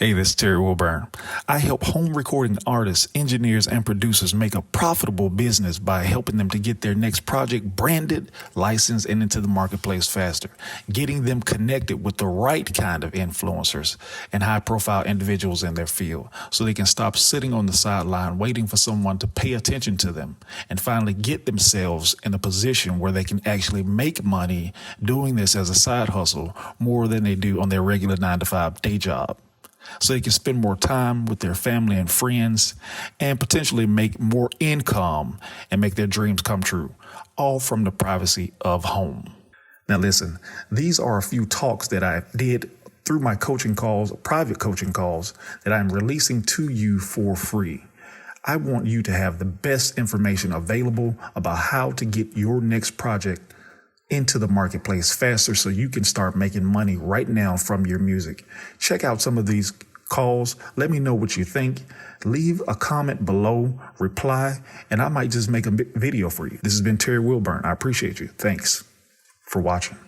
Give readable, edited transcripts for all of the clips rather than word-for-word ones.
Hey, this is Terry Wilburn. I help home recording artists, engineers, and producers make a profitable business by helping them to get their next project branded, licensed, and into the marketplace faster, getting them connected with the right kind of influencers and high profile individuals in their field so they can stop sitting on the sideline waiting for someone to pay attention to them and finally get themselves in a position where they can actually make money doing this as a side hustle more than they do on their regular 9 to 5 day job, so they can spend more time with their family and friends and potentially make more income and make their dreams come true, all from the privacy of home. Now, listen, these are a few talks that I did through my coaching calls, private coaching calls, that I'm releasing to you for free. I want you to have the best information available about how to get your next project into the marketplace faster so you can start making money right now from your music. Check out some of these calls. Let me know what you think. Leave a comment below, reply, and I might just make a video for you. This has been Terry Wilburn. I appreciate you. Thanks for watching.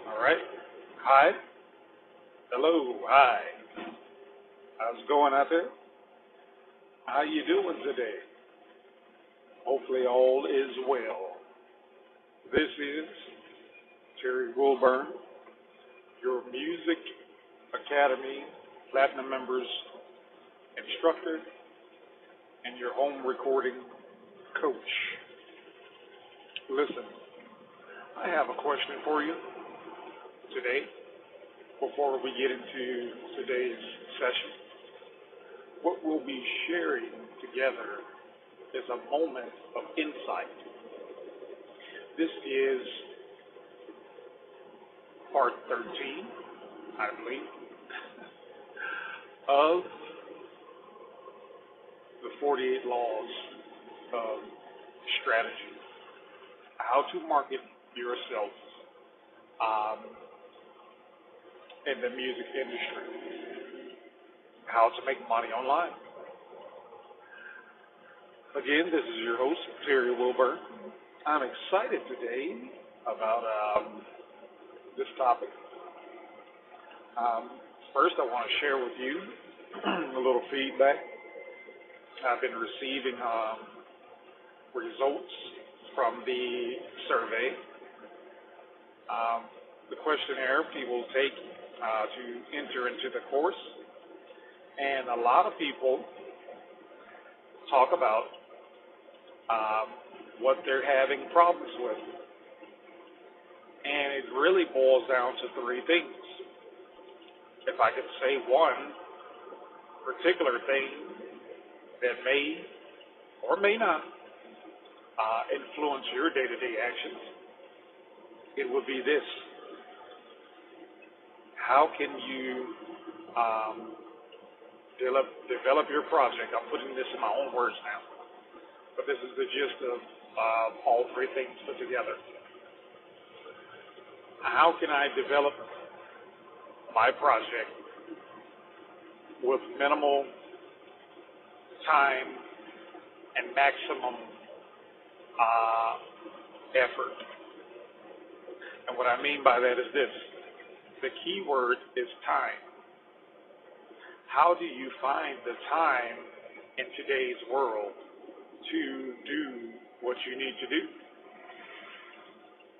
All right. Hi. Hello. Hi. How's it going out there? How you doing today? Hopefully all is well. This is Terry Wilburn, your Music Academy Platinum Members instructor and your home recording coach. Listen, I have a question for you today before we get into today's session. What we'll be sharing together is a moment of insight. This is part 13, I believe, of the 48 laws of strategy. How to market yourself in the music industry. How to make money online. Again, this is your host, Terry Wilburn. I'm excited today about this topic. First, I want to share with you a little feedback. I've been receiving results from the survey. The questionnaire people take to enter into the course. And a lot of people talk about what they're having problems with. And it really boils down to three things. If I could say one particular thing that may or may not influence your day-to-day actions, it would be this. How can you develop your project? I'm putting this in my own words now, but this is the gist of all three things put together. How can I develop my project with minimal time and maximum effort? And what I mean by that is this. The key word is time. How do you find the time in today's world to do what you need to do?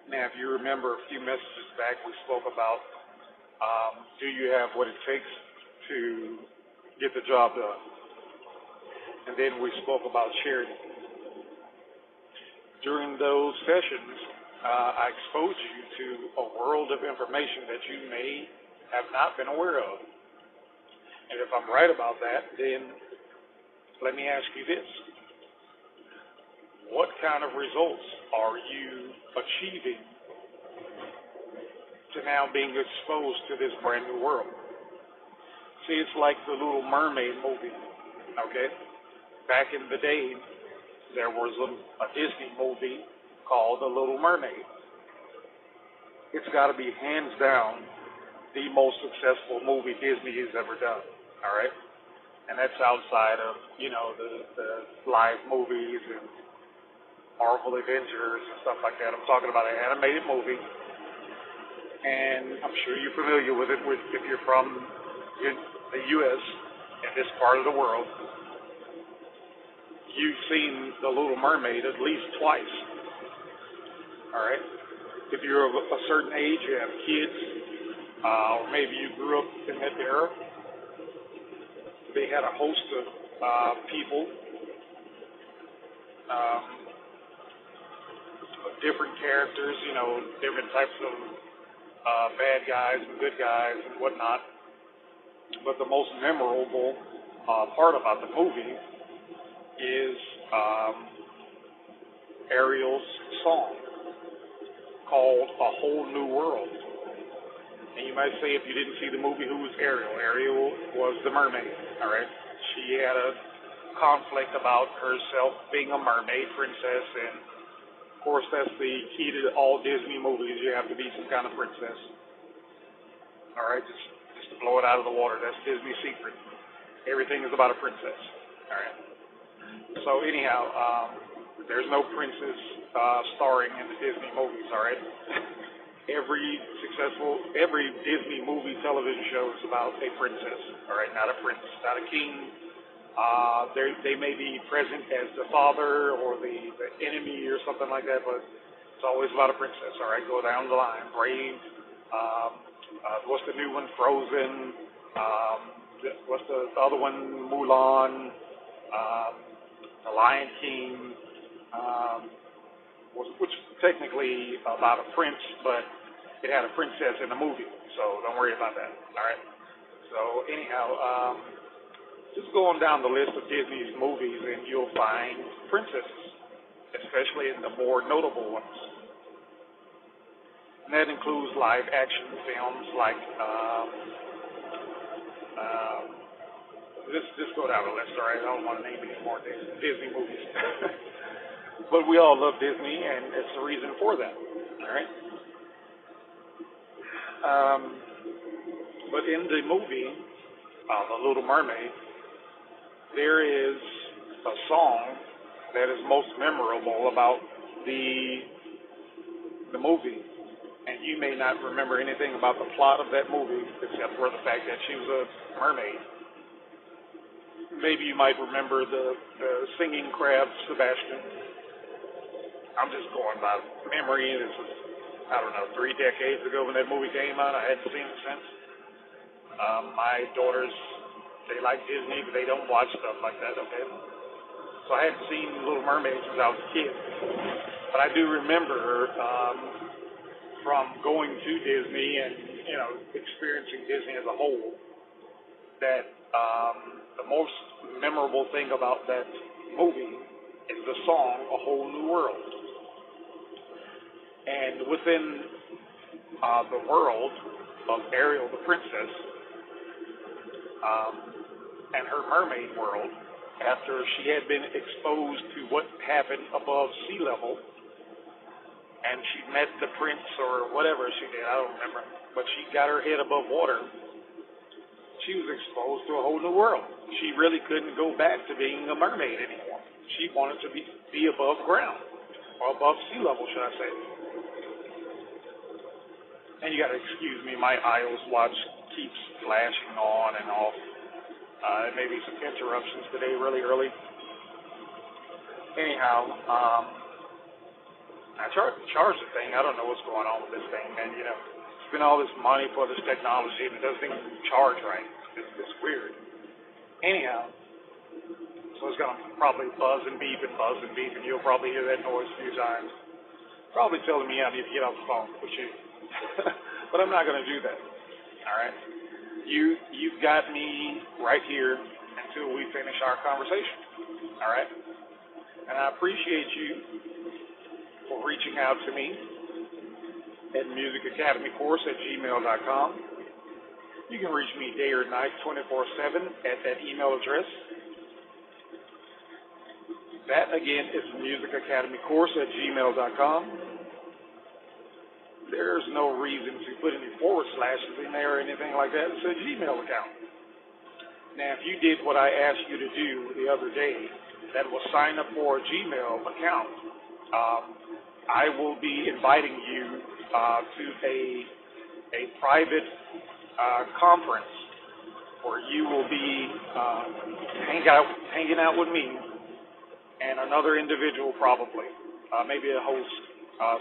Now, if you remember a few messages back, we spoke about do you have what it takes to get the job done? And then we spoke about charity. During those sessions, I exposed you to a world of information that you may have not been aware of. And if I'm right about that, then let me ask you this. What kind of results are you achieving to now being exposed to this brand new world? See, it's like the Little Mermaid movie, okay? back in the day, there was a Disney movie called The Little Mermaid. It's got to be hands down the most successful movie Disney has ever done. All right, and that's outside of the live movies and Marvel Avengers and stuff like that. I'm talking about an animated movie, and I'm sure you're familiar with it if you're from the U.S. and this part of the world. You've seen The Little Mermaid at least twice. All right, if you're of a certain age, you have kids, or maybe you grew up in that era. They had a host of people, different characters, different types of bad guys and good guys and whatnot. But the most memorable part about the movie is Ariel's song called A Whole New World. And you might say, if you didn't see the movie, who was Ariel? Ariel was the mermaid, all right? She had a conflict about herself being a mermaid princess, and of course that's the key to all Disney movies. You have to be some kind of princess, all right? Just to blow it out of the water. That's Disney's secret. Everything is about a princess, all right? So anyhow, there's no princess starring in the Disney movies, all right? Every Disney movie television show is about a princess, all right, not a prince, not a king. They may be present as the father or the enemy or something like that, but it's always about a princess, all right? Go down the line. Brave, what's the new one? Frozen. What's the other one? Mulan. The Lion King. Which is technically about a prince, but it had a princess in the movie, so don't worry about that, all right? So anyhow, just go on down the list of Disney's movies and you'll find princesses, especially in the more notable ones. And that includes live action films like, just go down the list, all right? I don't want to name any more Disney movies. But we all love Disney, and it's the reason for that, all right? But in the movie, The Little Mermaid, there is a song that is most memorable about the movie. And you may not remember anything about the plot of that movie except for the fact that she was a mermaid. Maybe you might remember the singing crab, Sebastian. I'm just going by memory. This was, 3 decades ago when that movie came out. I hadn't seen it since. My daughters, they like Disney, but they don't watch stuff like that, okay? So I hadn't seen Little Mermaid since I was a kid. But I do remember from going to Disney and, experiencing Disney as a whole, that the most memorable thing about that movie is the song A Whole New World. And within the world of Ariel the princess and her mermaid world, after she had been exposed to what happened above sea level, and she met the prince or whatever she did, I don't remember, but she got her head above water, she was exposed to a whole new world. She really couldn't go back to being a mermaid anymore. She wanted to be above ground, or above sea level, should I say. And you got to excuse me, my iOS watch keeps flashing on and off. There may be some interruptions today really early. Anyhow, I charge the thing. I don't know what's going on with this thing, man. Spend all this money for this technology and it doesn't even charge right. It's weird. Anyhow, so it's going to probably buzz and beep, and you'll probably hear that noise a few times. Probably telling me I need to get off the phone with you. But I'm not going to do that. All right? You've got me right here until we finish our conversation. All right? And I appreciate you for reaching out to me at musicacademycourse@gmail.com. You can reach me day or night, 24/7 at that email address. That, again, is musicacademycourse@gmail.com. There's no reason to put any forward slashes in there or anything like that. It's a Gmail account. Now, if you did what I asked you to do the other day, that was sign up for a Gmail account, I will be inviting you to a private conference where you will be hanging out with me and another individual, probably, maybe a host, a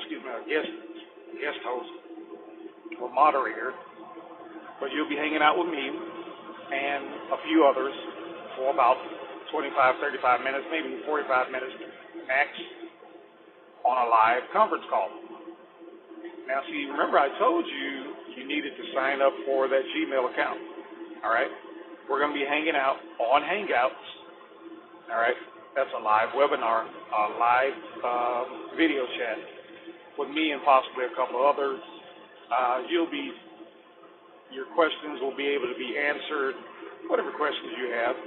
guest host or moderator, but you'll be hanging out with me and a few others for about 25, 35 minutes, maybe 45 minutes max on a live conference call. Now, see, remember I told you needed to sign up for that Gmail account, all right? We're going to be hanging out on Hangouts, all right? That's a live webinar, a live video chat with me and possibly a couple of others. Your questions will be able to be answered, whatever questions you have,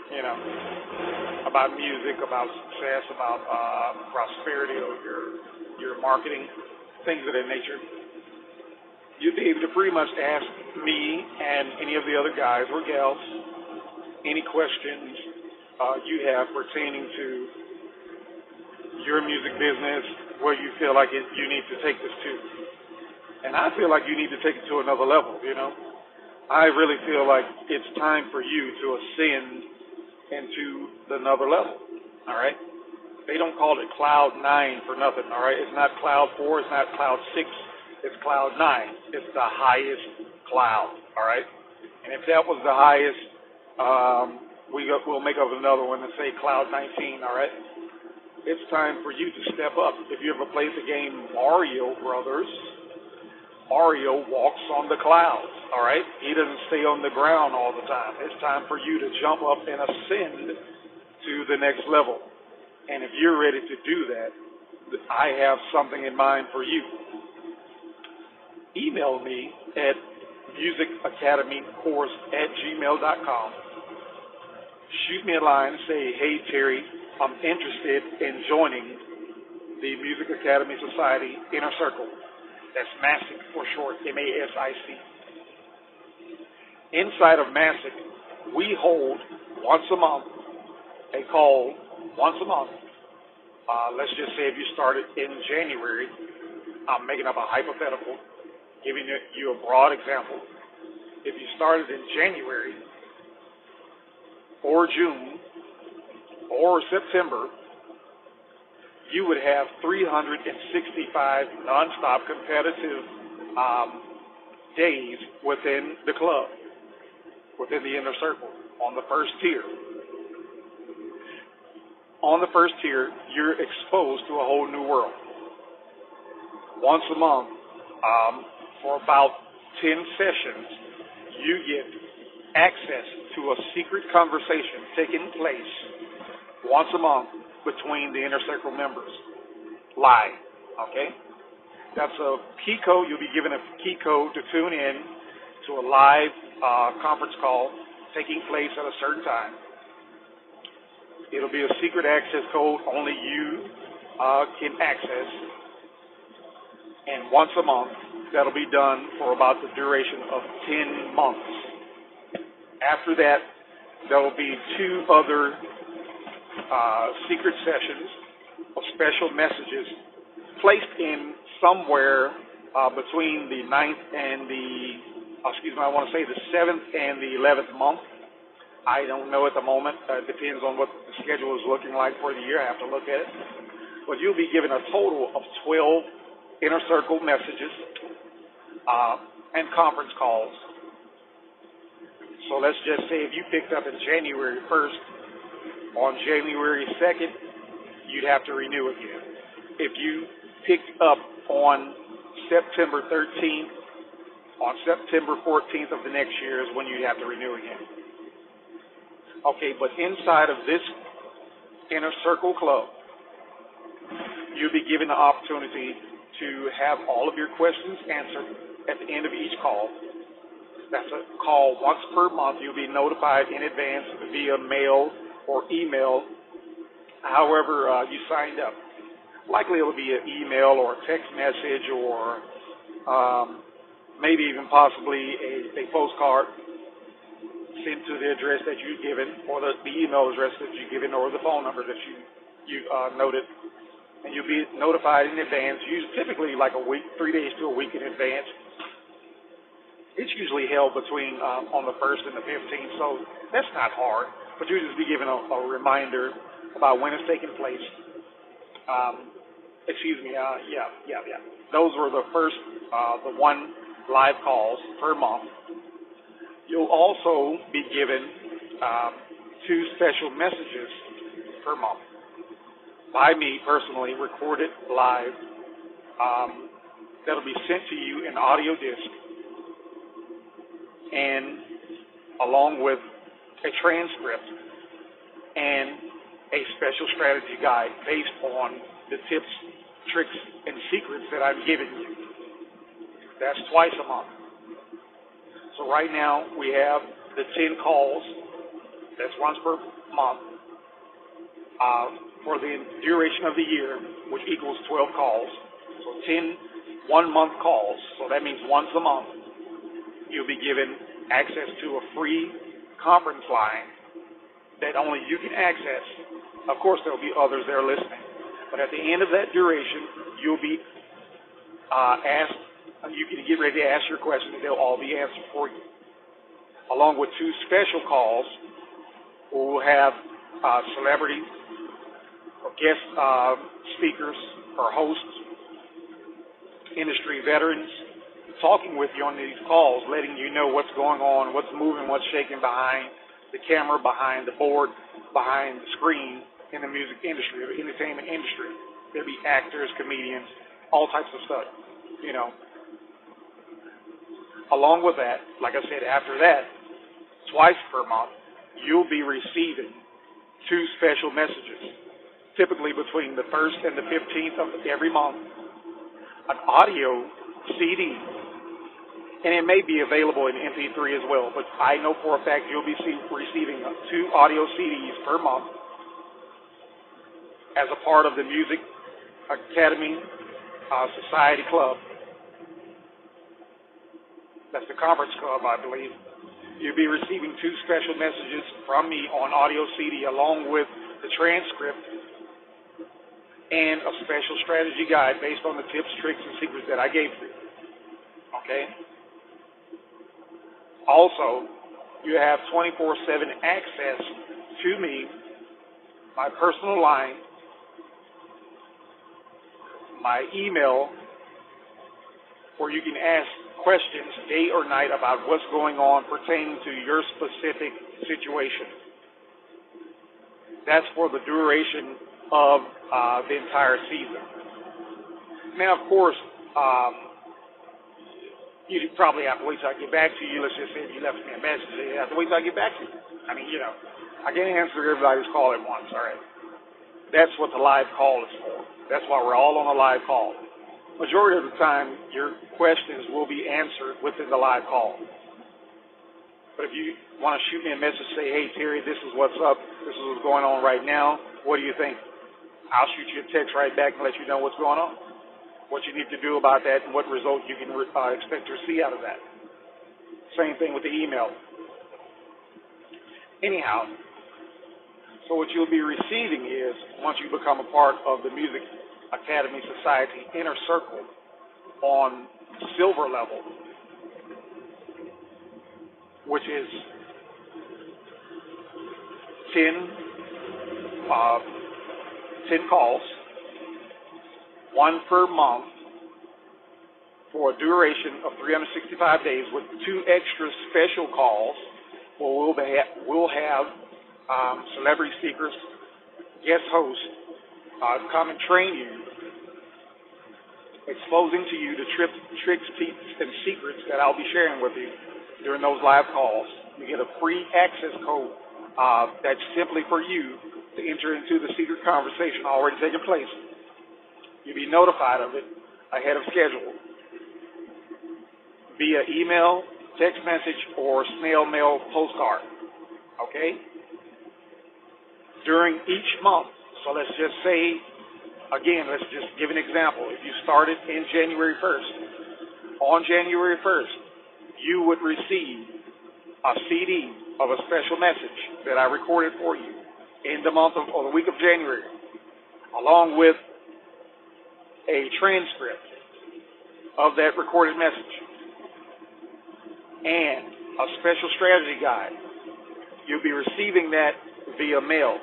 about music, about success, about prosperity, or your marketing, things of that nature. You'll be able to pretty much ask me and any of the other guys or gals any questions you have pertaining to your music business, where you feel like you need to take this to. And I feel like you need to take it to another level, I really feel like it's time for you to ascend into another level, all right? They don't call it Cloud 9 for nothing, all right? It's not Cloud 4, it's not Cloud 6, it's Cloud 9. It's the highest cloud, all right? And if that was the highest, we'll make up another one and say Cloud 19, all right? It's time for you to step up. If you ever played the game Mario Brothers, Mario walks on the clouds, all right? He doesn't stay on the ground all the time. It's time for you to jump up and ascend to the next level. And if you're ready to do that, I have something in mind for you. Email me at musicacademycourse@gmail.com. Shoot me a line and say, hey, Terry, I'm interested in joining the Music Academy Society Inner Circle. That's MASIC for short, MASIC. Inside of MASIC, we hold once a month a call once a month. Let's just say if you started in January, I'm making up a hypothetical, giving you a broad example. If you started in January or June or September, you would have 365 nonstop competitive days within the club, within the inner circle, on the first tier. On the first tier, you're exposed to a whole new world. Once a month, for about 10 sessions, you get access to a secret conversation taking place once a month between the inner circle members, live, okay? That's a key code. You'll be given a key code to tune in to a live conference call taking place at a certain time. It'll be a secret access code only you can access. And once a month, that'll be done for about the duration of 10 months. After that, there will be 2 other secret sessions of special messages placed in somewhere between the 9th and the 7th and the 11th month. I don't know at the moment. It depends on what the schedule is looking like for the year. I have to look at it. But you'll be given a total of 12 inner circle messages and conference calls. So let's just say if you picked up in January 1st, on January 2nd, you'd have to renew again. If you picked up on September 13th, on September 14th of the next year is when you'd have to renew again. Okay, but inside of this inner circle club, you'll be given the opportunity to have all of your questions answered at the end of each call. That's a call once per month. You'll be notified in advance via mail or email however you signed up. Likely it will be an email or a text message or maybe even possibly a postcard sent to the address that you've given, or the email address that you've given, or the phone number that you noted. And you'll be notified in advance, typically like a week, 3 days to a week in advance. It's usually held between on the 1st and the 15th, so that's not hard. But you'll just be given a reminder about when it's taking place. Yeah. Those were the first, the one live calls per month. You'll also be given 2 special messages per month by me personally, recorded live. That'll be sent to you in audio disc, and along with a transcript and a special strategy guide based on the tips, tricks, and secrets that I've given you. That's twice a month. So right now we have the 10 calls. That's once per month for the duration of the year, which equals 12 calls. So 10 one-month calls. So that means once a month you'll be given access to a free conference line that only you can access. Of course, there'll be others there listening. But at the end of that duration, you'll be asked, you can get ready to ask your questions, and they'll all be answered for you. Along with 2 special calls, we'll have celebrities or guest speakers or hosts, industry veterans, talking with you on these calls, letting you know what's going on, what's moving, what's shaking behind the camera, behind the board, behind the screen in the music industry, the entertainment industry. There'll be actors, comedians, all types of stuff, Along with that, like I said, after that, twice per month, you'll be receiving 2 special messages, typically between the 1st and the 15th of every month, an audio CD, and it may be available in MP3 as well, but I know for a fact you'll be receiving 2 audio CDs per month as a part of the Music Academy Society Club. That's the conference club, I believe. You'll be receiving 2 special messages from me on audio CD, along with the transcript and a special strategy guide based on the tips, tricks, and secrets that I gave you. Okay? Also, you have 24/7 access to me, my personal line, my email, where you can ask questions day or night about what's going on pertaining to your specific situation. That's for the duration of the entire season. Now, of course, you probably have to wait till I get back to you. Let's just say if you left me a message, you have to wait till I get back to you. I mean, I can't answer everybody's call at once, all right? That's what the live call is for. That's why we're all on a live call. Majority of the time, your questions will be answered within the live call. But if you want to shoot me a message, say, hey, Terry, this is what's up. This is what's going on right now. What do you think? I'll shoot you a text right back and let you know what's going on, what you need to do about that, and what result you can expect to see out of that. Same thing with the email. Anyhow, so what you'll be receiving is, once you become a part of the Music Academy Society Inner Circle on silver level, which is 10 calls, 1 per month, for a duration of 365 days, with 2 extra special calls where we'll have celebrity speakers, guest hosts, come and train you, exposing to you the tricks, tips, and secrets that I'll be sharing with you during those live calls. You get a free access code that's simply for you to enter into the secret conversation already taking place. You'll be notified of it ahead of schedule via email, text message, or snail mail postcard. Okay? During each month, So let's just say, again, let's just give an example. If you started in January 1st, on January 1st, you would receive a CD of a special message that I recorded for you in the month of, or the week of January, along with a transcript of that recorded message and a special strategy guide. You'll be receiving that via mail.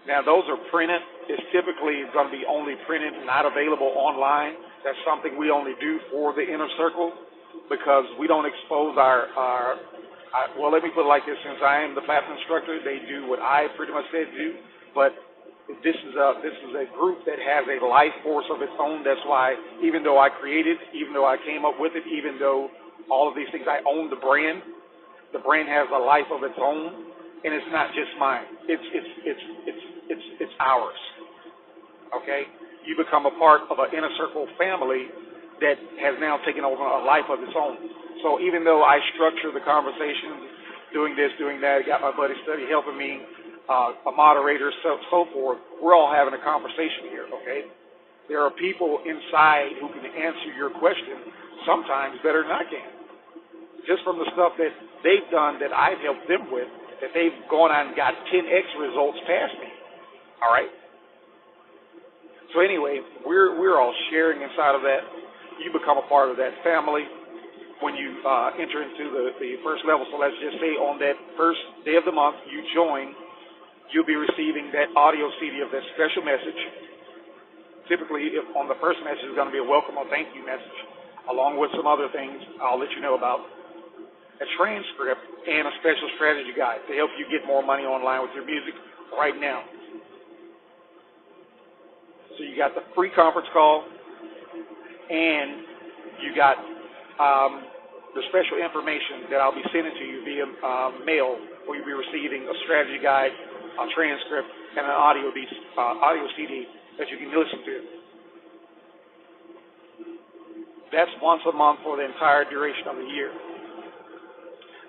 Now, those are printed. It's typically going to be only printed, not available online. That's something we only do for the inner circle because we don't expose well, let me put it like this. Since I am the PAPERBACK instructor, they do what I pretty much said to do. But this is a group that has a life force of its own. That's why, even though I created, even though I came up with it, even though all of these things, I own the brand has a life of its own, and it's not just mine. It's ours. Okay? You become a part of an inner circle family that has now taken over a life of its own. So even though I structure the conversations, doing this, doing that, got my buddy Study helping me, a moderator, so forth, we're all having a conversation here, okay? There are people inside who can answer your question sometimes better than I can. Just from the stuff that they've done that I've helped them with, that they've gone on and got 10x results past me, all right? So anyway, we're all sharing inside of that. You become a part of that family when you enter into the first level. So let's just say on that first day of the month, you join, you'll be receiving that audio CD of that special message. Typically, if on the first message is going to be a welcome or thank you message, along with some other things I'll let you know about, a transcript, and a special strategy guide to help you get more money online with your music right now. So you got the free conference call, and you got the special information that I'll be sending to you via mail, where you'll be receiving a strategy guide, a transcript, and an audio CD that you can listen to. That's once a month for the entire duration of the year.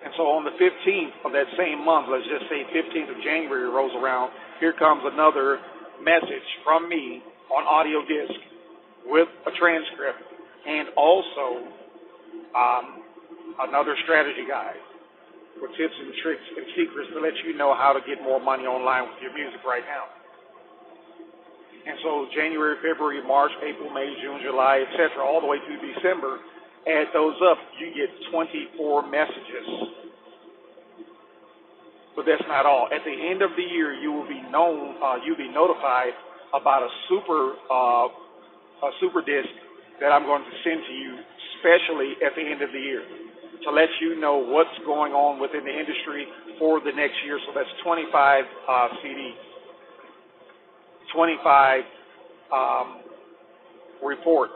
And so on the 15th of that same month, let's just say 15th of January rolls around, here comes another message from me on audio disc with a transcript and also another strategy guide with tips and tricks and secrets to let you know how to get more money online with your music right now. And so January, February, March, April, May, June, July, etc., all the way through December, add those up, you get 24 messages. But that's not all. At the end of the year, you'll be notified about a super disc that I'm going to send to you, especially at the end of the year, to let you know what's going on within the industry for the next year. So that's 25 CDs, 25 reports,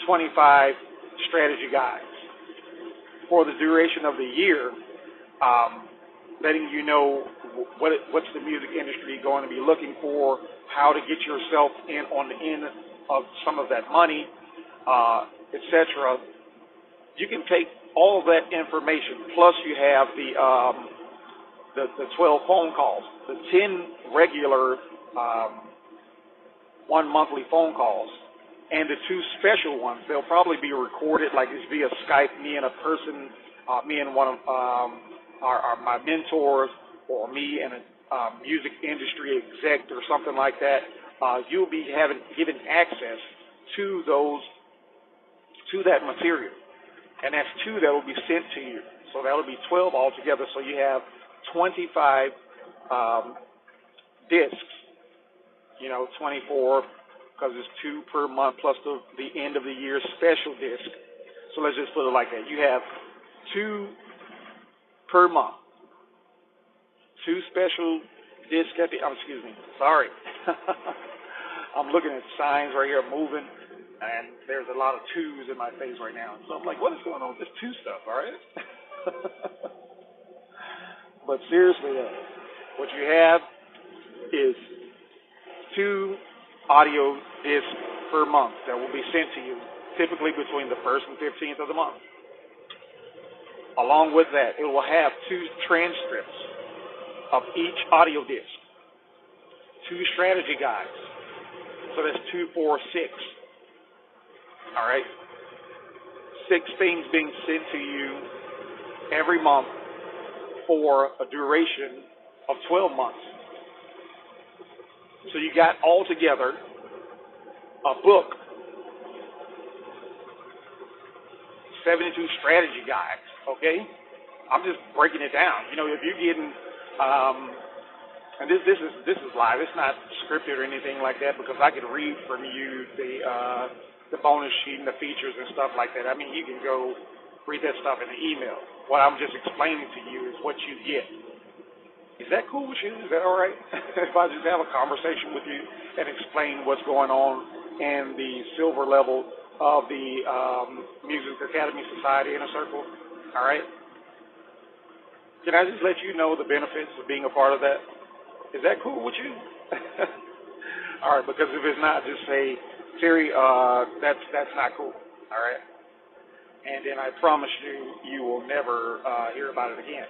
25 strategy guides for the duration of the year, letting you know what's the music industry going to be looking for, how to get yourself in on the end of some of that money, etc. You can take all of that information, plus you have the 12 phone calls, the 10 regular one monthly phone calls, and the 2 special ones. They'll probably be recorded like it's via Skype, me and a person, me and one of my mentors, or me and a music industry exec or something like that. You'll be given access to that material. And that's 2 that will be sent to you. So that'll be 12 altogether. So you have 25 discs, 24, because it's 2 per month plus the end of the year special disc. So let's just put it like that. You have 2 per month, 2 special discs at the, excuse me, sorry. I'm looking at signs right here moving, and there's a lot of 2s in my face right now. So I'm like, what is going on with this 2 stuff, all right? But seriously, what you have is 2 audio discs per month that will be sent to you, typically between the 1st and 15th of the month. Along with that, it will have 2 transcripts of each audio disc, 2 strategy guides. So that's 2, 4, 6. All right? 6 things being sent to you every month for a duration of 12 months. So you got altogether a book, 72 strategy guides, okay? I'm just breaking it down. You know, if you're getting, and this is live. It's not scripted or anything like that because I could read from you the bonus sheet and the features and stuff like that. I mean, you can go read that stuff in the email. What I'm just explaining to you is what you get. Is that cool with you? Is that all right? If I just have a conversation with you and explain what's going on in the silver level of the Music Academy Society Inner Circle? All right? Can I just let you know the benefits of being a part of that? Is that cool with you? All right, because if it's not, just say, Terry, that's not cool. All right? And then I promise you, you will never hear about it again.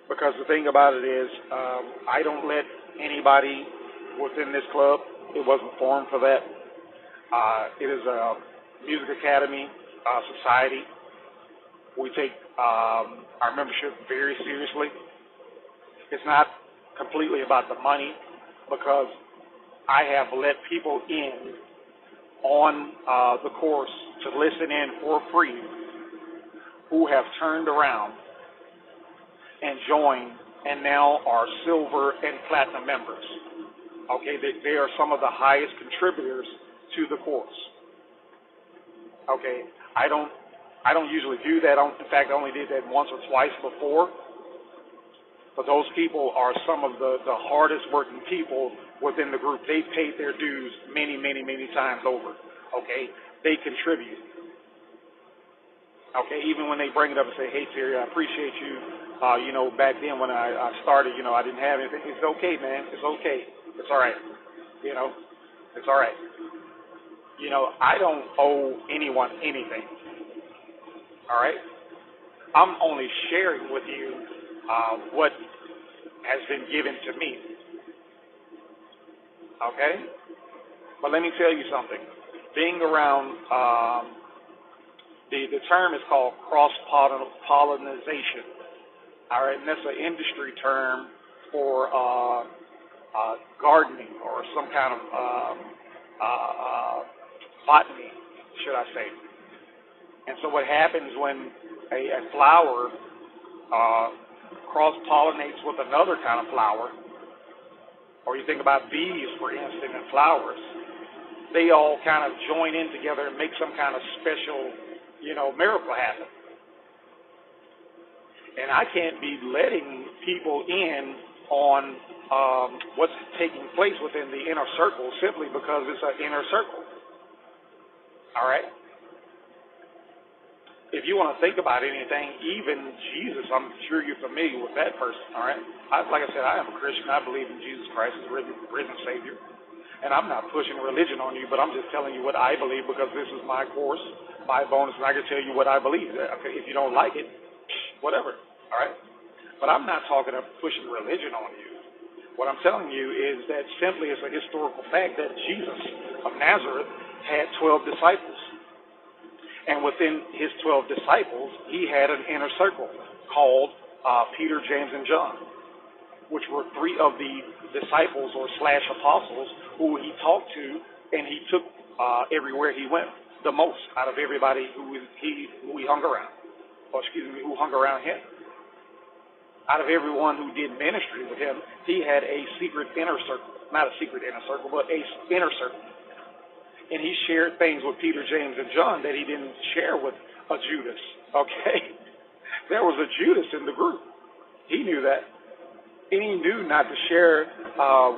Because the thing about it is, I don't let anybody within this club, it wasn't formed for that. It is a Music Academy society. We take our membership very seriously. It's not completely about the money because I have let people in on the course to listen in for free who have turned around and joined and now are silver and platinum members. Okay, they are some of the highest contributors to the course. Okay, I don't usually do that. In fact, I only did that once or twice before. But those people are some of the hardest working people within the group. They've paid their dues many, many, many times over. Okay, they contribute. Okay, even when they bring it up and say, hey, Terry, I appreciate you. You know, back then when I started, you know, I didn't have anything. It's okay, man. It's okay. It's all right. You know, it's all right. You know, I don't owe anyone anything. All right? I'm only sharing with you what has been given to me. Okay? But let me tell you something. Being around, the term is called cross-pollination. All right? And that's an industry term for gardening or some kind of botany, should I say. And so what happens when a flower cross-pollinates with another kind of flower, or you think about bees, for instance, and flowers, they all kind of join in together and make some kind of special, you know, miracle happen. And I can't be letting people in on what's taking place within the inner circle simply because it's an inner circle. All right? If you want to think about anything, even Jesus, I'm sure you're familiar with that person, all right? Like I said, I am a Christian. I believe in Jesus Christ as risen Savior. And I'm not pushing religion on you, but I'm just telling you what I believe because this is my course, my bonus, and I can tell you what I believe. Okay, if you don't like it, whatever, all right? But I'm not talking about pushing religion on you. What I'm telling you is that simply it's a historical fact that Jesus of Nazareth had 12 disciples. And within his 12 disciples, he had an inner circle called Peter, James, and John, which were 3 of the disciples or / apostles who he talked to and he took everywhere he went the most out of everybody who he hung around, who hung around him. Out of everyone who did ministry with him, he had a secret inner circle, not a secret inner circle, but a inner circle. And he shared things with Peter, James, and John that he didn't share with a Judas, okay? There was a Judas in the group. He knew that. And he knew not to share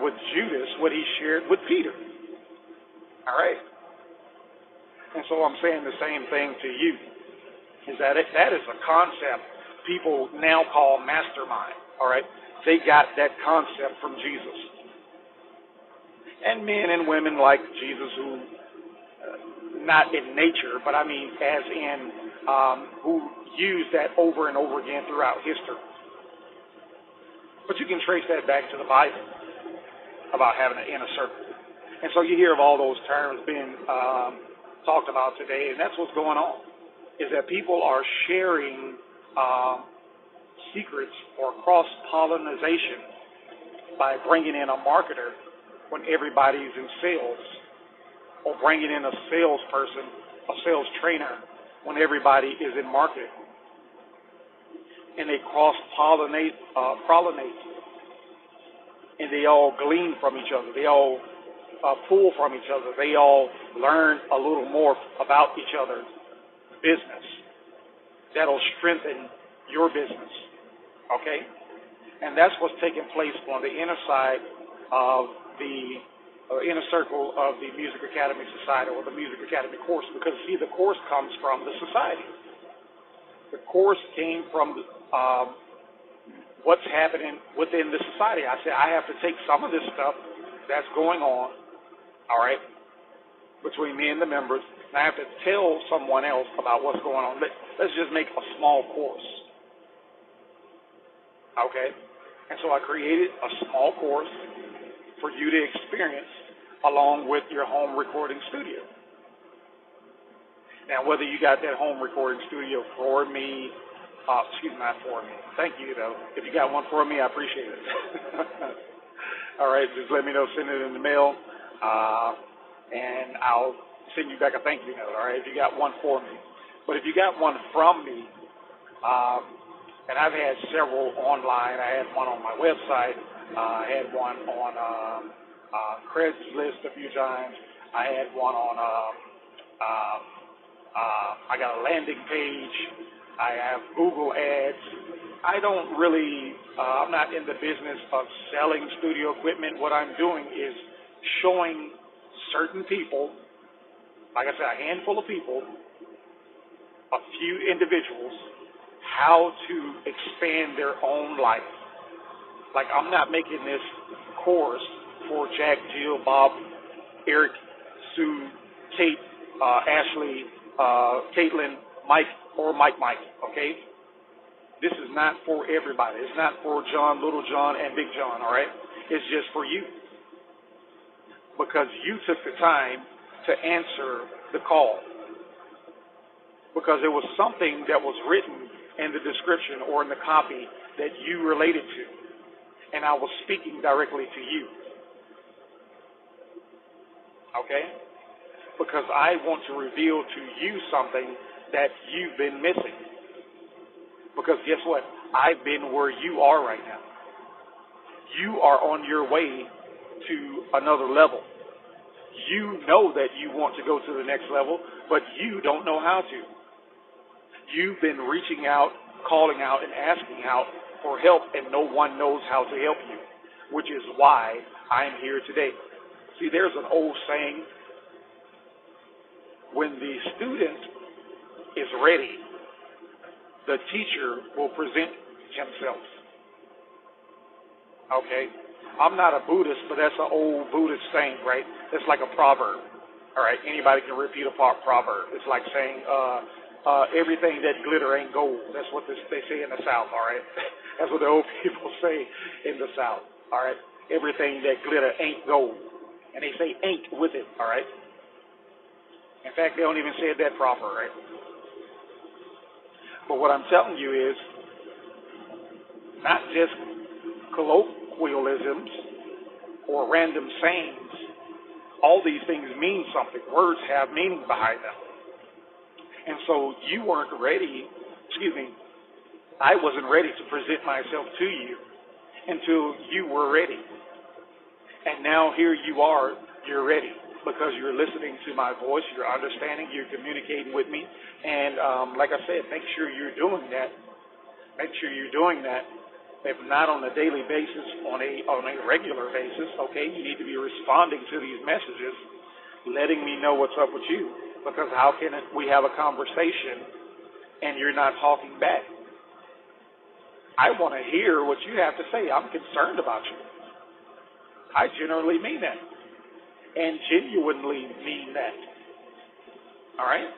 with Judas what he shared with Peter. All right? And so I'm saying the same thing to you, is that that is a concept people now call mastermind, all right? They got that concept from Jesus. And men and women like Jesus who, not in nature, but I mean as in who use that over and over again throughout history. But you can trace that back to the Bible. about having an inner circle. And so you hear of all those terms being talked about today, and that's what's going on, is that people are sharing secrets or cross-pollination by bringing in a marketer when everybody's in sales, or bringing in a salesperson, a sales trainer, when everybody is in marketing. And they cross-pollinate, and they all glean from each other. They all pull from each other. They all learn a little more about each other's business. That'll strengthen your business, okay? And that's what's taking place on the inner side of the inner circle of the Music Academy Society, or the Music Academy course, because, see, the course comes from the society. The course came from what's happening within the society. I said, I have to take some of this stuff that's going on, all right, between me and the members, and I have to tell someone else about what's going on. Let's just make a small course, okay? And so I created a small course for you to experience along with your home recording studio. Now, whether you got that home recording studio for me, not for me. Thank you, though. If you got one for me, I appreciate it. All right, just let me know. Send it in the mail, and I'll send you back a thank you note, all right, if you got one for me. But if you got one from me, and I've had several online. I had one on my website. I had one on Craigslist a few times. I had one on, I got a landing page. I have Google ads. I don't really, I'm not in the business of selling studio equipment. What I'm doing is showing certain people, like I said, a handful of people, a few individuals, how to expand their own life. Like, I'm not making this course for Jack, Jill, Bob, Eric, Sue, Kate, Ashley, Caitlin, Mike, or Mike, okay? This is not for everybody. It's not for John, Little John, and Big John, all right? It's just for you. Because you took the time to answer the call. Because there was something that was written in the description or in the copy that you related to. And I was speaking directly to you. Okay? Because I want to reveal to you something that you've been missing. Because guess what? I've been where you are right now. You are on your way to another level. You know that you want to go to the next level, but you don't know how to. You've been reaching out, calling out, and asking out for help, and no one knows how to help you, which is why I'm here today. See, there's an old saying, when the student is ready, the teacher will present himself. Okay? I'm not a Buddhist, but that's an old Buddhist saying, right? It's like a proverb. All right? Anybody can repeat a proverb. It's like saying, everything that glitter ain't gold. That's what they say in the South, all right? That's what the old people say in the South, all right? Everything that glitter ain't gold. And they say ain't with it, all right? In fact, they don't even say it that proper, right? But what I'm telling you is not just colloquialisms or random sayings. All these things mean something. Words have meaning behind them. And so you weren't ready, I wasn't ready to present myself to you until you were ready. And now here you are, you're ready because you're listening to my voice, you're understanding, you're communicating with me. And like I said, make sure you're doing that. Make sure you're doing that. If not on a daily basis, on a regular basis, okay, you need to be responding to these messages, letting me know what's up with you. Because how can we have a conversation and you're not talking back? I want to hear what you have to say. I'm concerned about you. I generally mean that and genuinely mean that. All right?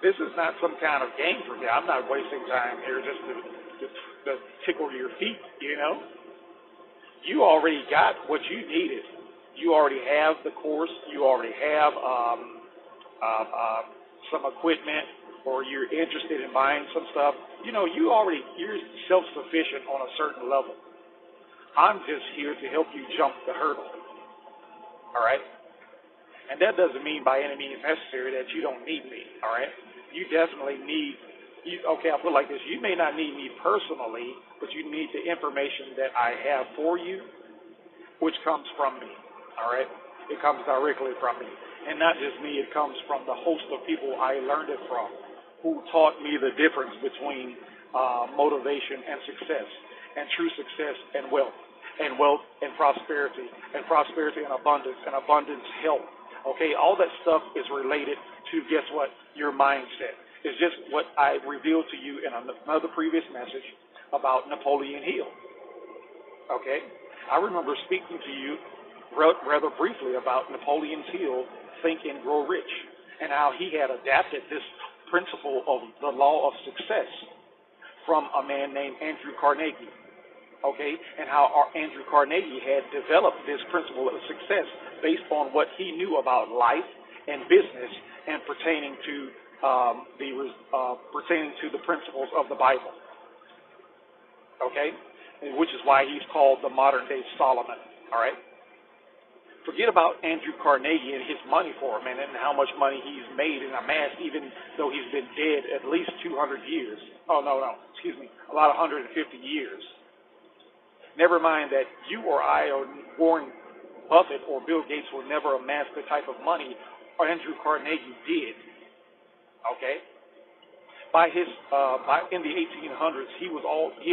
This is not some kind of game for me. I'm not wasting time here just to tickle your feet, you know? you already got what you needed. You already have the course. You already have some equipment, or you're interested in buying some stuff. You're self-sufficient on a certain level. I'm just here to help you jump the hurdle. All right? And that doesn't mean by any means necessary that you don't need me. All right? You definitely need. Okay, I'll put it like this. You may not need me personally, but you need the information that I have for you, which comes from me. All right? It comes directly from me. And not just me, it comes from the host of people I learned it from, who taught me the difference between motivation and success, and true success and wealth and prosperity and abundance health. Okay, all that stuff is related to, guess what, your mindset. It's just what I revealed to you in another previous message about Napoleon Hill. Okay, I remember speaking to you rather briefly about Napoleon Hill, Think and Grow Rich, and how he had adapted this principle of the law of success from a man named Andrew Carnegie. Okay, and how Andrew Carnegie had developed this principle of success based on what he knew about life and business and pertaining to the principles of the Bible. Okay, which is why he's called the modern day Solomon. All right. Forget about Andrew Carnegie and his money for a minute and how much money he's made and amassed, even though he's been dead at least 200 years. Oh, no, excuse me, about 150 years. Never mind that you or I or Warren Buffett or Bill Gates will never amass the type of money Andrew Carnegie did. Okay? In the 1800s, he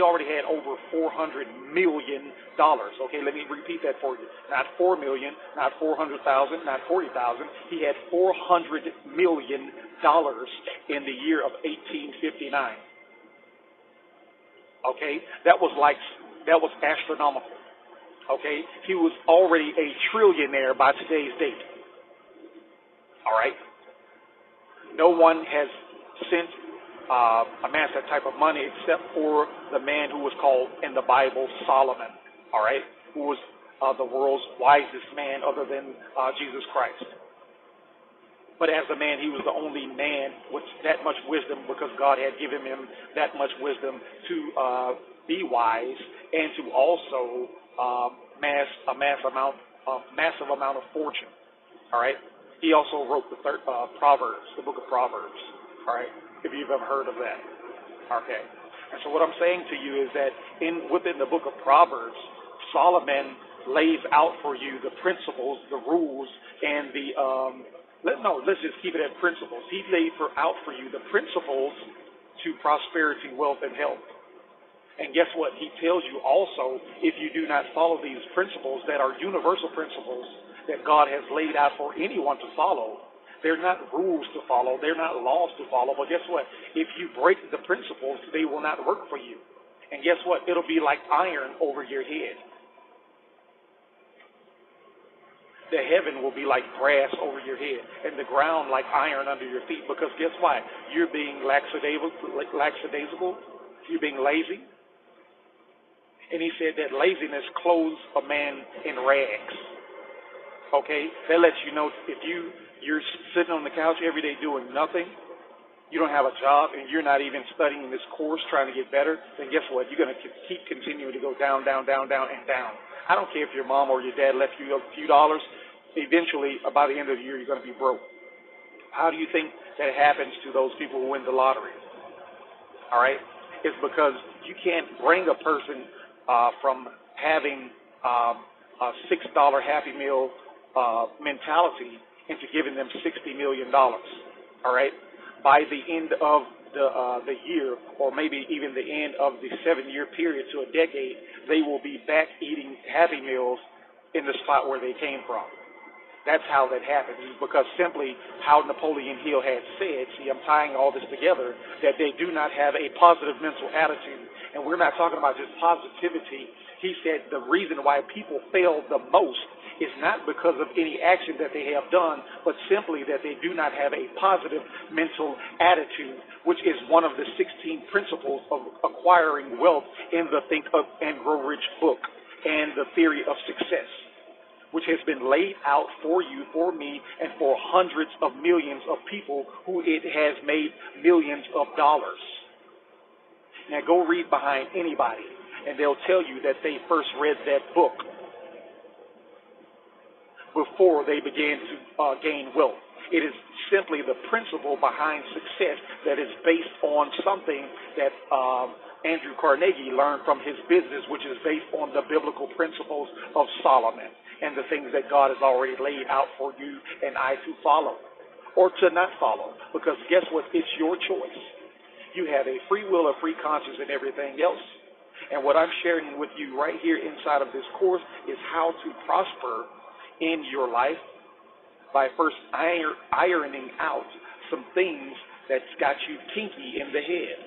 already had over $400 million. Okay, let me repeat that for you. Not 4 million, not 400,000, not 40,000. He had $400 million in the year of 1859. Okay, that was astronomical. Okay, he was already a trillionaire by today's date. All right, no one has since amassed that type of money except for the man who was called in the Bible Solomon. All right, who was the world's wisest man other than Jesus Christ. But as a man, he was the only man with that much wisdom because God had given him that much wisdom to be wise and to also massive amount of fortune. All right. He also wrote the Proverbs, the book of Proverbs. All right. If you've ever heard of that. Okay. And so what I'm saying to you is that within the book of Proverbs, Solomon lays out for you the principles, the rules, and let's just keep it at principles. He laid out for you the principles to prosperity, wealth, and health. And guess what? He tells you also, if you do not follow these principles that are universal principles that God has laid out for anyone to follow, they're not rules to follow, they're not laws to follow, but guess what? If you break the principles, they will not work for you. And guess what? It'll be like iron over your head. The heaven will be like grass over your head, and the ground like iron under your feet, because guess what? You're being lackadaisical, you're being lazy. And he said that laziness clothes a man in rags. Okay? That lets you know if you're sitting on the couch every day doing nothing, you don't have a job, and you're not even studying this course trying to get better, then guess what? You're going to keep continuing to go down, down, down, down, and down. I don't care if your mom or your dad left you a few dollars. Eventually, by the end of the year, you're going to be broke. How do you think that happens to those people who win the lottery? All right? It's because you can't bring a person from having a $6 Happy Meal mentality into giving them $60 million. All right? By the end of the year, or maybe even the end of the 7-year period to a decade, they will be back eating Happy Meals in the spot where they came from. That's how that happens, because simply how Napoleon Hill had said, see, I'm tying all this together, that they do not have a positive mental attitude. And we're not talking about just positivity. He said the reason why people fail the most is not because of any action that they have done, but simply that they do not have a positive mental attitude, which is one of the 16 principles of acquiring wealth in the Think Up and Grow Rich book. and the theory of success, which has been laid out for you, for me, and for hundreds of millions of people who it has made millions of dollars. Now go read behind anybody, and they'll tell you that they first read that book before they began to gain wealth. It is simply the principle behind success that is based on something that Andrew Carnegie learned from his business, which is based on the biblical principles of Solomon and the things that God has already laid out for you and I to follow or to not follow. Because guess what? It's your choice. You have a free will, a free conscience, and everything else. And what I'm sharing with you right here inside of this course is how to prosper in your life by first ironing out some things that's got you kinky in the head.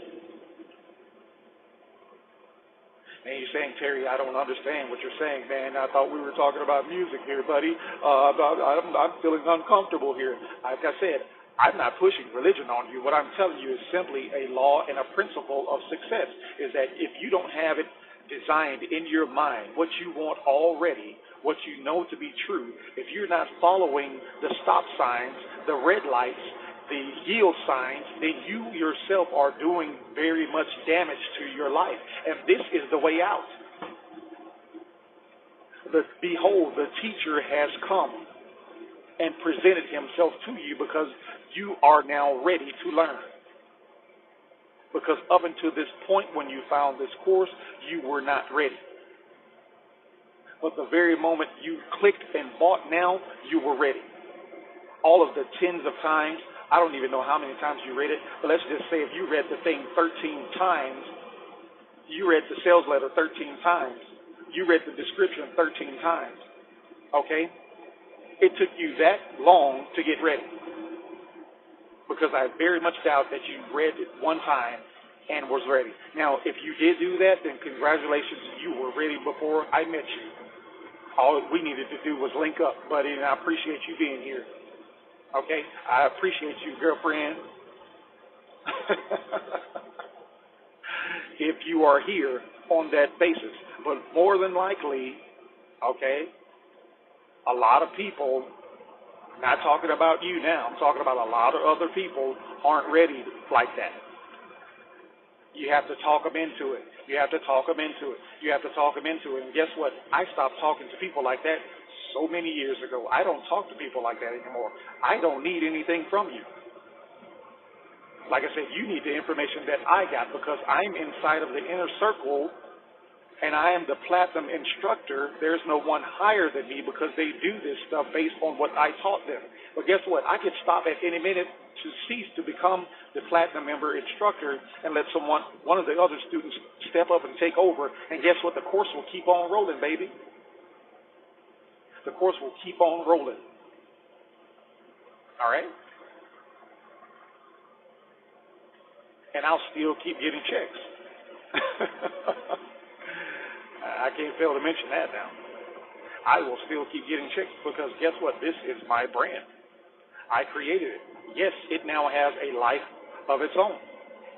And you're saying, Terry, I don't understand what you're saying, man. I thought we were talking about music here, buddy. I'm feeling uncomfortable here. Like I said, I'm not pushing religion on you. What I'm telling you is simply a law and a principle of success, is that if you don't have it designed in your mind, what you want already, what you know to be true, if you're not following the stop signs, the red lights, the yield signs, then you yourself are doing very much damage to your life. And this is the way out. Behold, the teacher has come and presented himself to you because you are now ready to learn. Because up until this point when you found this course, you were not ready. But the very moment you clicked and bought now, you were ready. All of the tens of times, I don't even know how many times you read it, but let's just say if you read the thing 13 times, you read the sales letter 13 times, you read the description 13 times, okay? It took you that long to get ready. Because I very much doubt that you read it one time and was ready. Now, if you did do that, then congratulations, you were ready before I met you. All we needed to do was link up, buddy, and I appreciate you being here. Okay? I appreciate you, girlfriend. If you are here on that basis. But more than likely, okay, a lot of people, not talking about you now, I'm talking about a lot of other people aren't ready like that. You have to talk them into it. You have to talk them into it. You have to talk them into it. And guess what? I stopped talking to people like that so many years ago. I don't talk to people like that anymore. I don't need anything from you. Like I said, you need the information that I got because I'm inside of the inner circle and I am the platinum instructor. There's no one higher than me because they do this stuff based on what I taught them. But guess what? I could stop at any minute to cease to become the platinum member instructor and let one of the other students step up and take over. And guess what? The course will keep on rolling, baby. The course will keep on rolling. All right? And I'll still keep getting checks. I can't fail to mention that now. I will still keep getting checks because guess what? This is my brand. I created it. Yes, it now has a life of its own.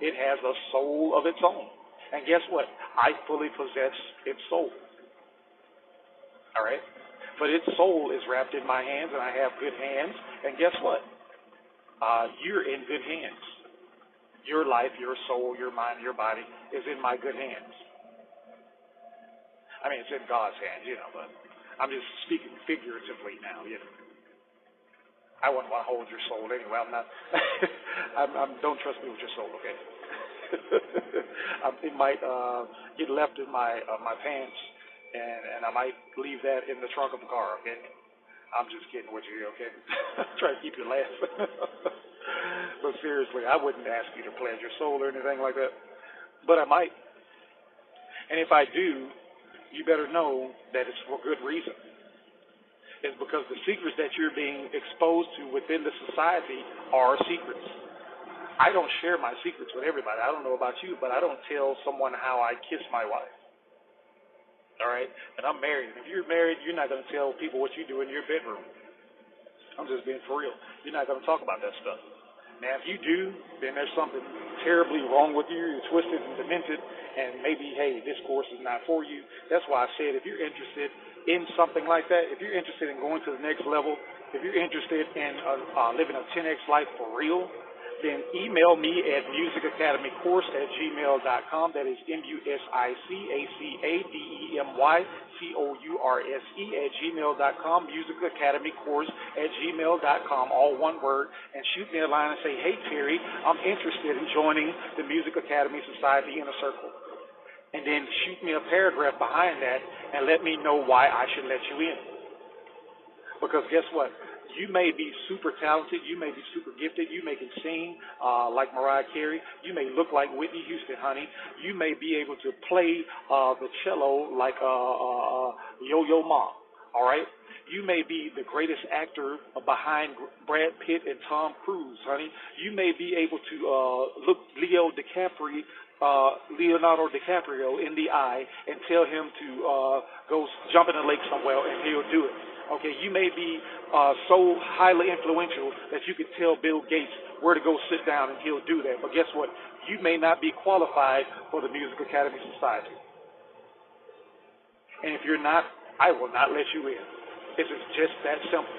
It has a soul of its own. And guess what? I fully possess its soul. All right? But its soul is wrapped in my hands, and I have good hands. And guess what? You're in good hands. Your life, your soul, your mind, your body is in my good hands. I mean, it's in God's hands, but I'm just speaking figuratively now, I wouldn't want to hold your soul anyway. I'm not. Don't trust me with your soul, okay? It might get left in my pants, and I might leave that in the trunk of the car, okay? I'm just kidding with you, okay? Try to keep you laughing. But seriously, I wouldn't ask you to pledge your soul or anything like that. But I might. And if I do, you better know that it's for good reason. It's because the secrets that you're being exposed to within the society are secrets. I don't share my secrets with everybody. I don't know about you, but I don't tell someone how I kiss my wife. All right? And I'm married. If you're married, you're not going to tell people what you do in your bedroom. I'm just being for real. You're not going to talk about that stuff. Now, if you do, then there's something terribly wrong with you, you're twisted and demented, and maybe, hey, this course is not for you. That's why I said if you're interested in something like that, if you're interested in going to the next level, if you're interested in living a 10X life for real, then email me at musicacademycourse@gmail.com. That is musicacademycourse@gmail.com, musicacademycourse@gmail.com, all one word, and shoot me a line and say, hey, Terry, I'm interested in joining the Music Academy Society Inner Circle. And then shoot me a paragraph behind that and let me know why I should let you in. Because guess what? You may be super talented, you may be super gifted, you may can sing like Mariah Carey, you may look like Whitney Houston, honey, you may be able to play the cello like Yo-Yo Ma, all right? You may be the greatest actor behind Brad Pitt and Tom Cruise, honey. You may be able to look Leonardo DiCaprio in the eye and tell him to go jump in the lake somewhere, and he'll do it. Okay, you may be so highly influential that you could tell Bill Gates where to go sit down, and he'll do that. But guess what? You may not be qualified for the Music Academy Society. And if you're not, I will not let you in. It's just that simple.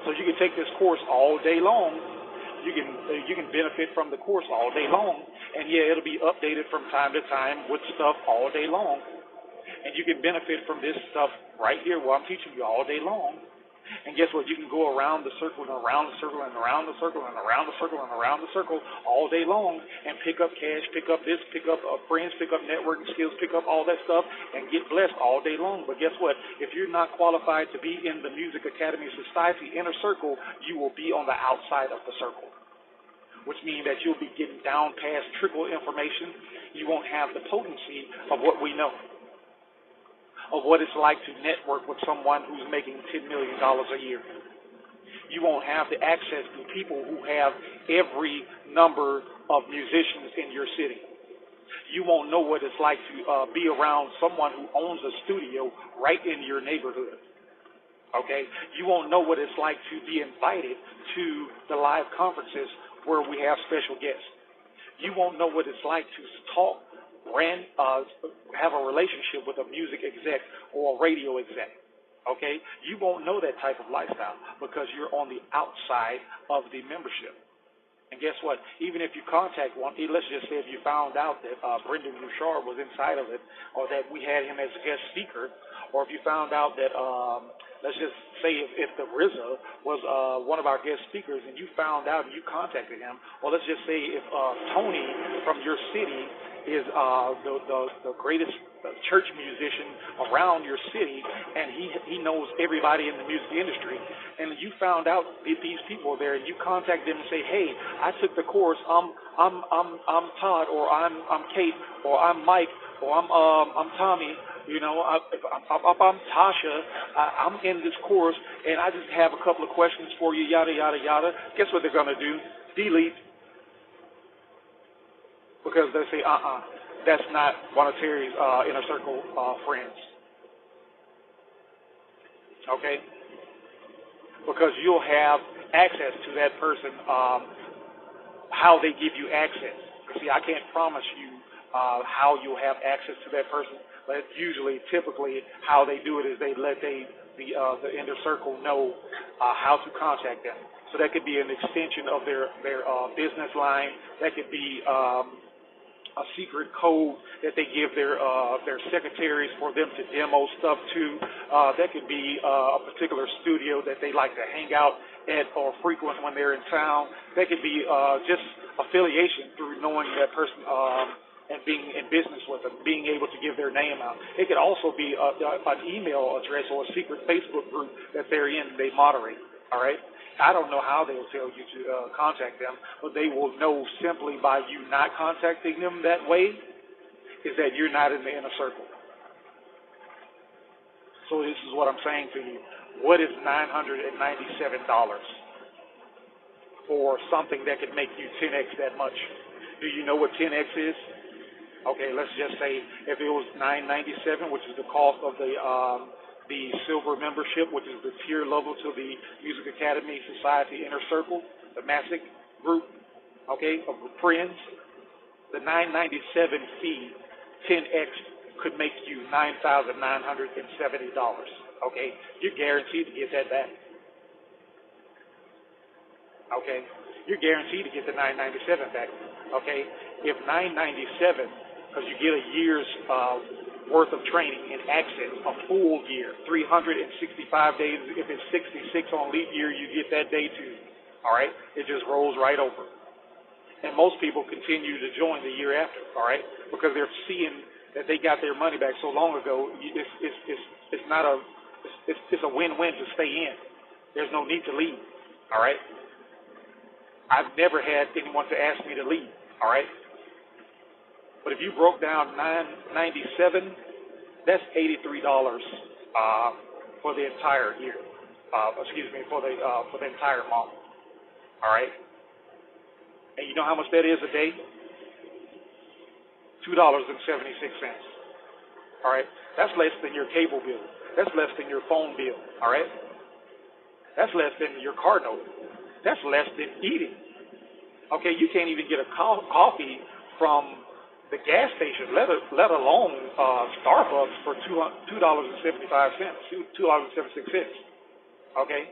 So you can take this course all day long. You can benefit from the course all day long. And yeah, it'll be updated from time to time with stuff all day long. And you can benefit from this stuff right here while I'm teaching you all day long. And guess what? You can go around the circle and around the circle and around the circle and around the circle and around the circle all day long and pick up cash, pick up this, pick up friends, pick up networking skills, pick up all that stuff and get blessed all day long. But guess what? If you're not qualified to be in the Music Academy Society Inner Circle, you will be on the outside of the circle, which means that you'll be getting down past trickle information. You won't have the potency of what we know, of what it's like to network with someone who's making $10 million a year. You won't have the access to people who have every number of musicians in your city. You won't know what it's like to be around someone who owns a studio right in your neighborhood. Okay? You won't know what it's like to be invited to the live conferences where we have special guests. You won't know what it's like to talk, have a relationship with a music exec or a radio exec, okay? You won't know that type of lifestyle because you're on the outside of the membership. And guess what? Even if you contact one, let's just say if you found out that Brendan Bouchard was inside of it, or that we had him as a guest speaker, or if you found out that, let's just say if the RZA was one of our guest speakers and you found out and you contacted him, or let's just say if Tony from your city is the greatest church musician around your city, and he knows everybody in the music industry, and you found out that these people are there, and you contact them and say, hey, I took the course. I'm Todd, or I'm Kate, or I'm Mike, or I'm Tommy. You know, if I'm Tasha. I'm in this course, and I just have a couple of questions for you. Yada yada yada. Guess what they're gonna do? Delete. Because they say, that's not one of Terry's inner circle friends. Okay? Because you'll have access to that person, how they give you access. See, I can't promise you how you'll have access to that person, but typically, how they do it is they let the inner circle know how to contact them. So that could be an extension of their business line. That could be a secret code that they give their secretaries for them to demo stuff to. That could be a particular studio that they like to hang out at or frequent when they're in town. That could be just affiliation through knowing that person and being in business with them, being able to give their name out. It could also be an email address or a secret Facebook group that they're in, they moderate, all right? I don't know how they will tell you to contact them, but they will know simply by you not contacting them that way is that you're not in the inner circle. So this is what I'm saying to you. What is $997 for something that could make you 10x that much? Do you know what 10x is? Okay, let's just say if it was $997, which is the cost of the silver membership, which is the tier level to the Music Academy Society Inner Circle, the MASIC group, okay, of friends. The $997 fee, 10x, could make you $9,970. Okay, you're guaranteed to get that back. Okay, you're guaranteed to get the $997 back. Okay, if $997, because you get a year's worth of training in access, a full year, 365 days. If it's 66 on leap year, you get that day too. All right, it just rolls right over. And most people continue to join the year after. All right, because they're seeing that they got their money back so long ago. It's a win-win to stay in. There's no need to leave. All right. I've never had anyone to ask me to leave. All right. But if you broke down $997, that's $83 for the entire year. For the entire month. All right. And you know how much that is a day? $2.76. All right. That's less than your cable bill. That's less than your phone bill. All right. That's less than your car note. That's less than eating. Okay, you can't even get a coffee from the gas station, let alone Starbucks for $2.75, $2.76. Okay,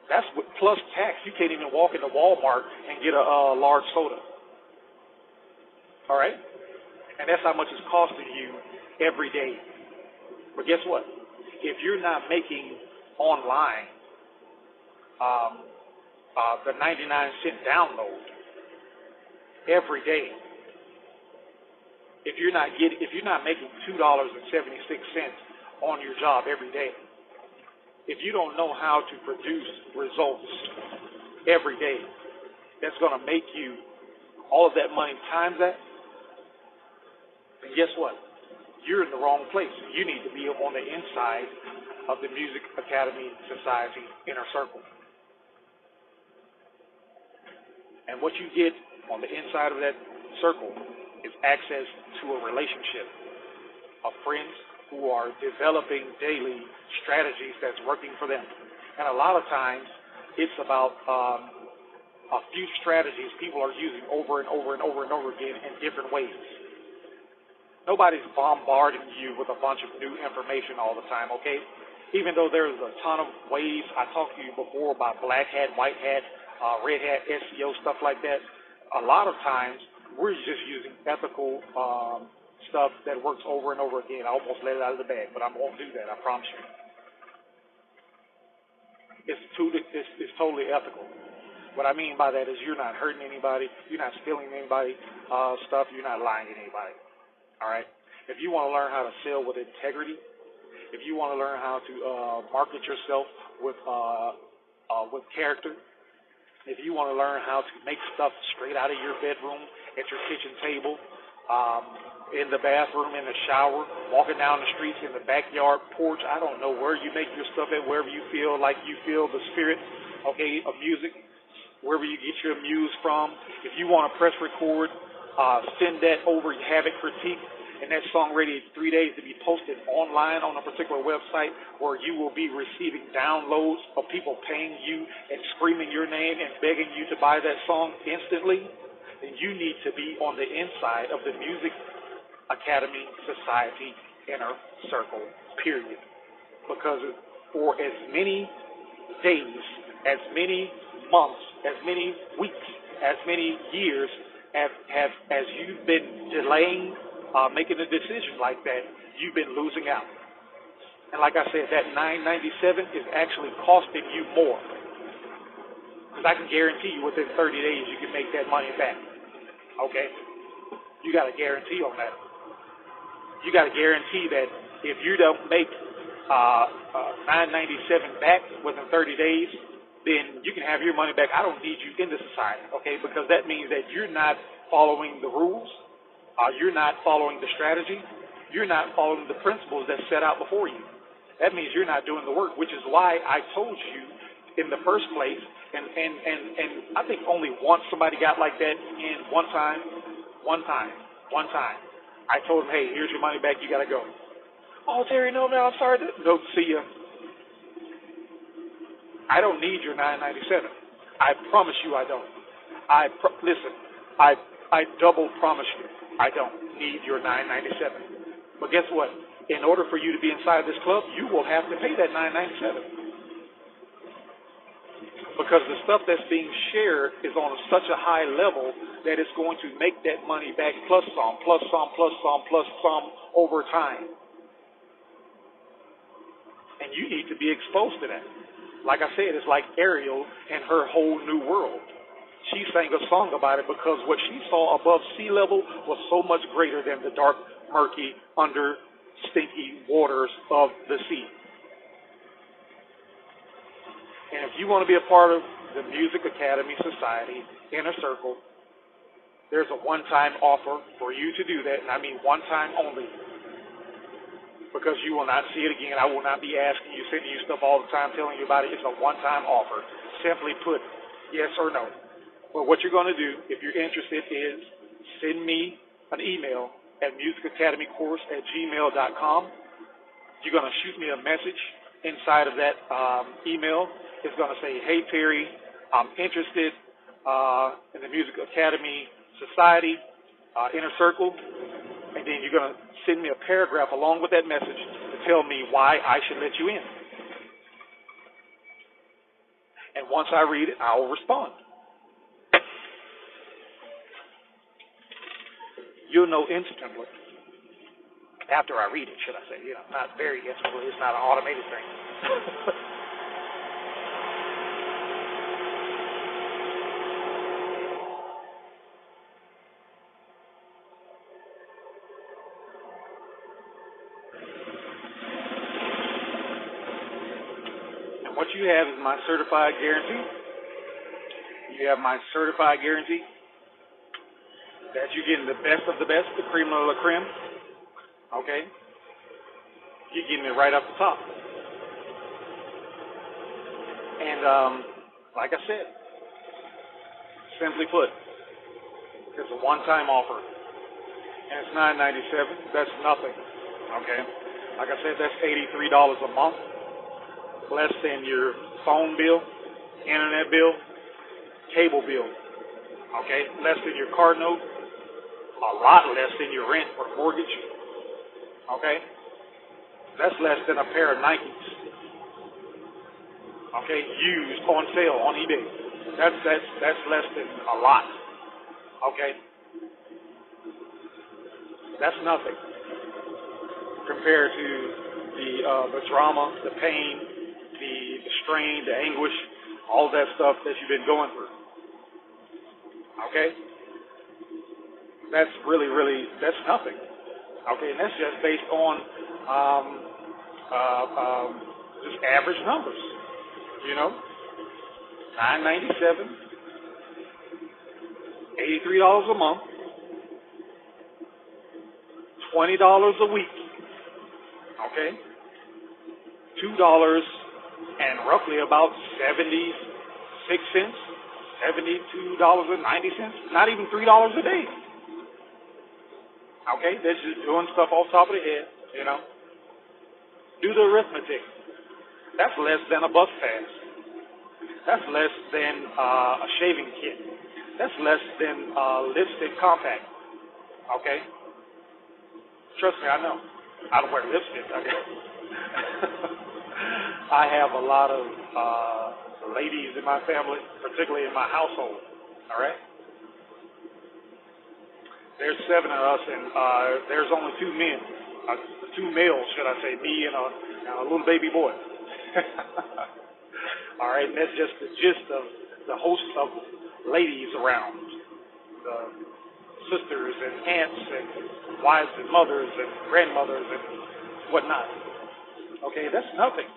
that's plus tax. You can't even walk into Walmart and get a large soda. All right, and that's how much it's costing you every day. But guess what? If you're not making online the 99-cent download every day, if you're not making $2.76 on your job every day, if you don't know how to produce results every day, that's going to make you all of that money times that. And guess what? You're in the wrong place. You need to be on the inside of the Music Academy Society inner circle. And what you get on the inside of that circle is access to a relationship of friends who are developing daily strategies that's working for them. And a lot of times it's about a few strategies people are using over and over and over and over again in different ways. Nobody's bombarding you with a bunch of new information all the time, okay? Even though there's a ton of ways. I talked to you before about black hat, white hat, red hat, SEO, stuff like that. A lot of times we're just using ethical stuff that works over and over again. I almost let it out of the bag, but I won't do that, I promise you. It's totally ethical. What I mean by that is you're not hurting anybody, you're not stealing anybody stuff, you're not lying to anybody. All right? If you want to learn how to sell with integrity, if you want to learn how to market yourself with character, if you want to learn how to make stuff straight out of your bedroom, at your kitchen table, in the bathroom, in the shower, walking down the streets, in the backyard porch, I don't know where you make your stuff at, wherever you feel like you feel the spirit, okay, of music, wherever you get your muse from. If you want to press record, send that over, have it critiqued, and that song ready in 3 days to be posted online on a particular website where you will be receiving downloads of people paying you and screaming your name and begging you to buy that song instantly, then you need to be on the inside of the Music Academy Society inner circle, period. Because for as many days, as many months, as many weeks, as many years as you've been delaying making a decision like that, you've been losing out. And like I said, that $997 is actually costing you more. Because I can guarantee you within 30 days you can make that money back. Okay? You got a guarantee on that. You got a guarantee that if you don't make $997 back within 30 days, then you can have your money back. I don't need you in the society, okay? Because that means that you're not following the rules. You're not following the strategy. You're not following the principles that's set out before you. That means you're not doing the work, which is why I told you in the first place, and I think only once somebody got like that in one time. I told him, hey, here's your money back, you got to go. Oh, Terry, no, I'm sorry. No, see ya. I don't need your $997. I promise you I don't. Listen, I double promise you, I don't need your $9.97. But guess what? In order for you to be inside this club, you will have to pay that $9.97. Because the stuff that's being shared is on such a high level that it's going to make that money back plus some, plus some, plus some, plus some over time. And you need to be exposed to that. Like I said, it's like Ariel and her whole new world. She sang a song about it because what she saw above sea level was so much greater than the dark, murky, under stinky waters of the sea. And if you want to be a part of the Music Academy Society Inner Circle, there's a one-time offer for you to do that, and I mean one time only, because you will not see it again. I will not be asking you, sending you stuff all the time, telling you about it. It's a one-time offer. Simply put, yes or no. Well, what you're going to do, if you're interested, is send me an email at musicacademycourse@gmail.com. You're going to shoot me a message inside of that email. It's going to say, hey, Terry, I'm interested in the Music Academy Society, Inner Circle. And then you're going to send me a paragraph along with that message to tell me why I should let you in. And once I read it, I will respond. You'll know instantly. After I read it, should I say. Not very instantly. It's not an automated thing. What you have is my certified guarantee. You have my certified guarantee that you're getting the best of the best, the cream of la creme. Okay? You're getting it right off the top. And like I said, simply put, it's a one-time offer. And it's $9.97. That's nothing. Okay? Like I said, that's $83 a month. Less than your phone bill, internet bill, cable bill, okay? Less than your car note, a lot less than your rent or mortgage, okay? That's less than a pair of Nikes, okay? Used on sale on eBay. That's less than a lot, okay? That's nothing compared to the drama, the pain, the strain, the anguish, all that stuff that you've been going through. Okay? That's really, that's nothing. Okay, and that's just based on just average numbers. $9.97, $83 a month, $20 a week. Okay? $2 and roughly about 76 cents, $72.90, not even $3 a day. Okay, that's just doing stuff off the top of the head, Do the arithmetic. That's less than a bus pass. That's less than a shaving kit. That's less than lipstick compact. Okay? Trust me, I know. I don't wear lipstick. I have a lot of ladies in my family, particularly in my household. All right? There's 7 of us, and there's only 2 men. 2 males, should I say, me and a little baby boy. All right, and that's just the gist of the host of ladies around, the sisters and aunts and wives and mothers and grandmothers and whatnot. Okay, that's nothing.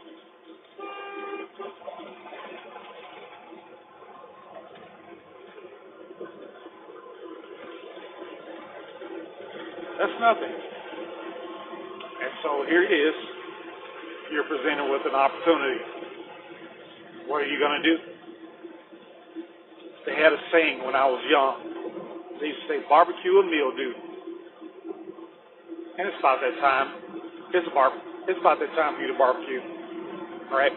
That's nothing. And so here it is. You're presented with an opportunity. What are you going to do? They had a saying when I was young. They used to say, barbecue a meal, dude. And it's about that time. It's about that time for you to barbecue. All right?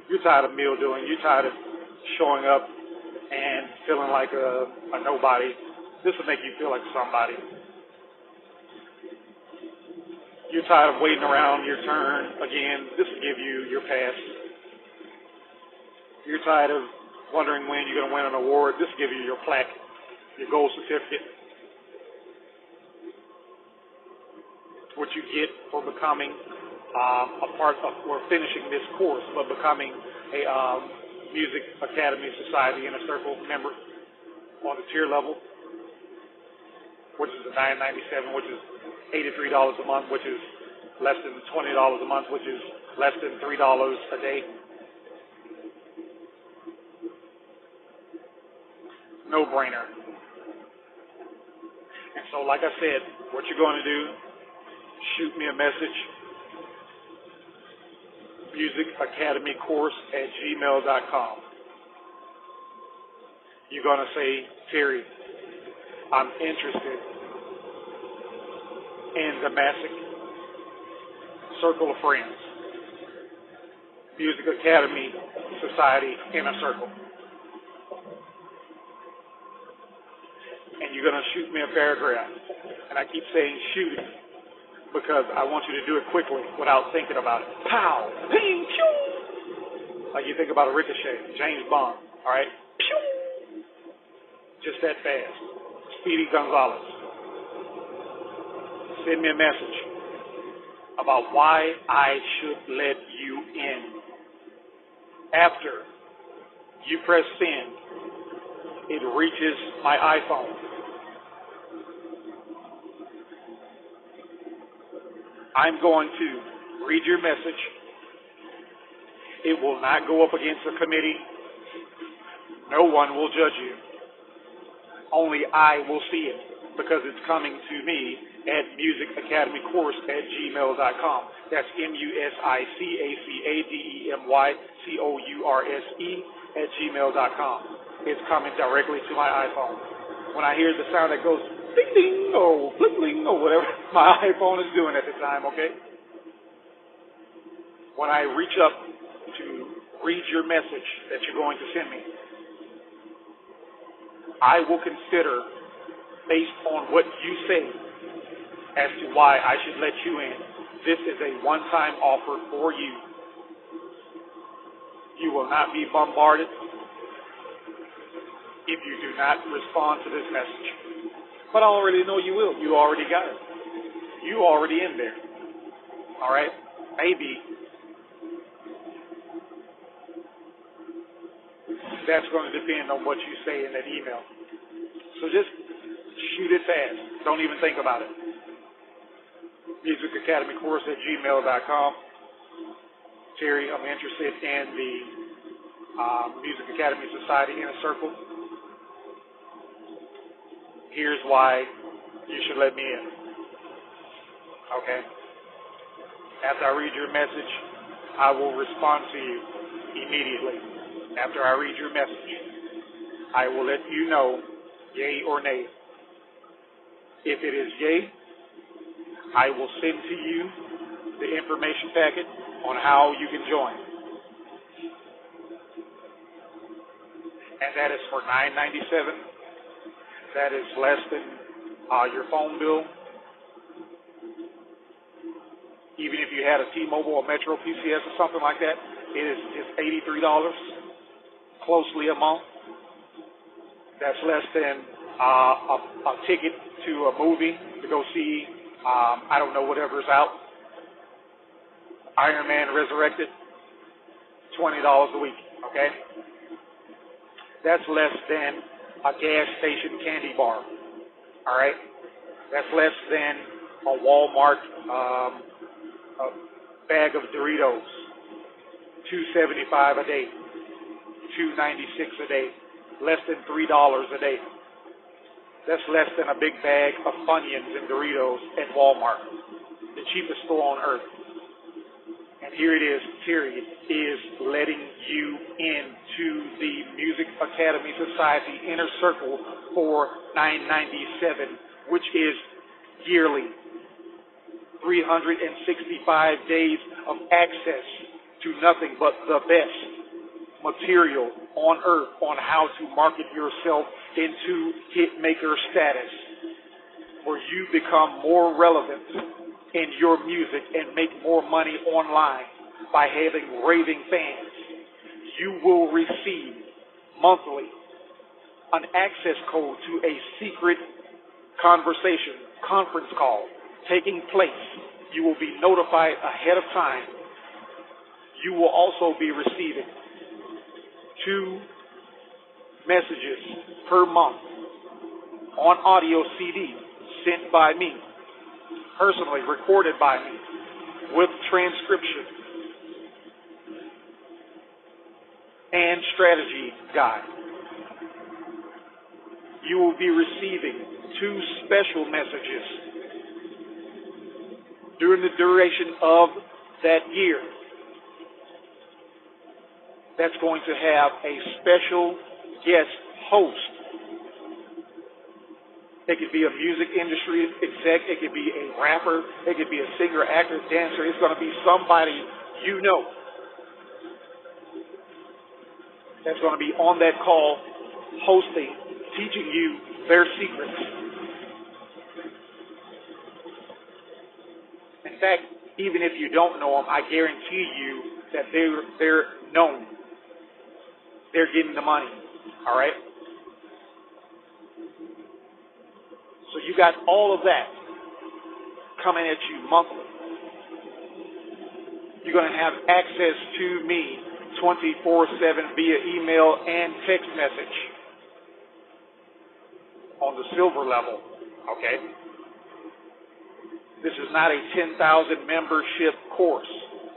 You're tired of meal doing. You're tired of showing up and feeling like a nobody This will make you feel like somebody. You're tired of waiting around your turn again. This will give you your pass. You're tired of wondering when you're going to win an award. This will give you your plaque, your gold certificate. What you get for becoming a part of, or finishing this course, but becoming a Music Academy Society Inner Circle member on the tier level, which is a $9.97, which is $83 a month, which is less than $20 a month, which is less than $3 a day. No-brainer. And so, like I said, what you're going to do, shoot me a message, musicacademycourse@gmail.com. You're going to say, Terry, I'm interested in the Massic Circle of Friends, Music Academy Society Inner Circle. And you're going to shoot me a paragraph. And I keep saying shoot it because I want you to do it quickly without thinking about it. Pow! Ping! Pew! Like you think about a ricochet, James Bond, all right? Pew! Just that fast. Speedy Gonzalez. Send me a message about why I should let you in. After you press send, it reaches my iPhone. I'm going to read your message. It will not go up against a committee. No one will judge you. Only I will see it because it's coming to me at musicacademycourse@gmail.com. That's musicacademycourse@gmail.com. It's coming directly to my iPhone. When I hear the sound that goes ding ding or bling bling or whatever my iPhone is doing at the time, okay? When I reach up to read your message that you're going to send me, I will consider, based on what you say, as to why I should let you in. This is a one-time offer for you. You will not be bombarded if you do not respond to this message. But I already know you will. You already got it. You already in there. All right? Maybe that's going to depend on what you say in that email. So just shoot it fast. Don't even think about it. musicacademycourse@gmail.com. Terry, I'm interested in the Music Academy Society Inner Circle. Here's why you should let me in. Okay? After I read your message, I will respond to you immediately. After I read your message, I will let you know, yay or nay. If it is yay, I will send to you the information packet on how you can join. And that is for $9.97. That is less than your phone bill. Even if you had a T-Mobile or Metro PCS or something like that, it is just $83, closely a month. That's less than a ticket to a movie to go see, I don't know, whatever's out. Iron Man Resurrected, $20 a week, okay? That's less than a gas station candy bar, all right? That's less than a Walmart a bag of Doritos, $2.75 a day, $2.96 a day, less than $3 a day. That's less than a big bag of Funyuns and Doritos at Walmart, the cheapest store on earth. And here it is, Terry is letting you into the Music Academy Society Inner Circle for $9.97, which is yearly. 365 days of access to nothing but the best material on earth on how to market yourself into hit maker status, where you become more relevant in your music and make more money online by having raving fans. You will receive monthly an access code to a secret conference call taking place. You will be notified ahead of time. You will also be receiving 2 messages per month on audio CD sent by me, personally recorded by me, with transcription and strategy guide. You will be receiving 2 special messages during the duration of that year. That's going to have a special guest host. It could be a music industry exec, it could be a rapper, it could be a singer, actor, dancer. It's going to be somebody you know that's going to be on that call hosting, teaching you their secrets. In fact, even if you don't know them, I guarantee you that they're known. They're getting the money, all right? So you got all of that coming at you monthly. You're going to have access to me 24/7 via email and text message on the silver level, okay? This is not a 10,000 membership course,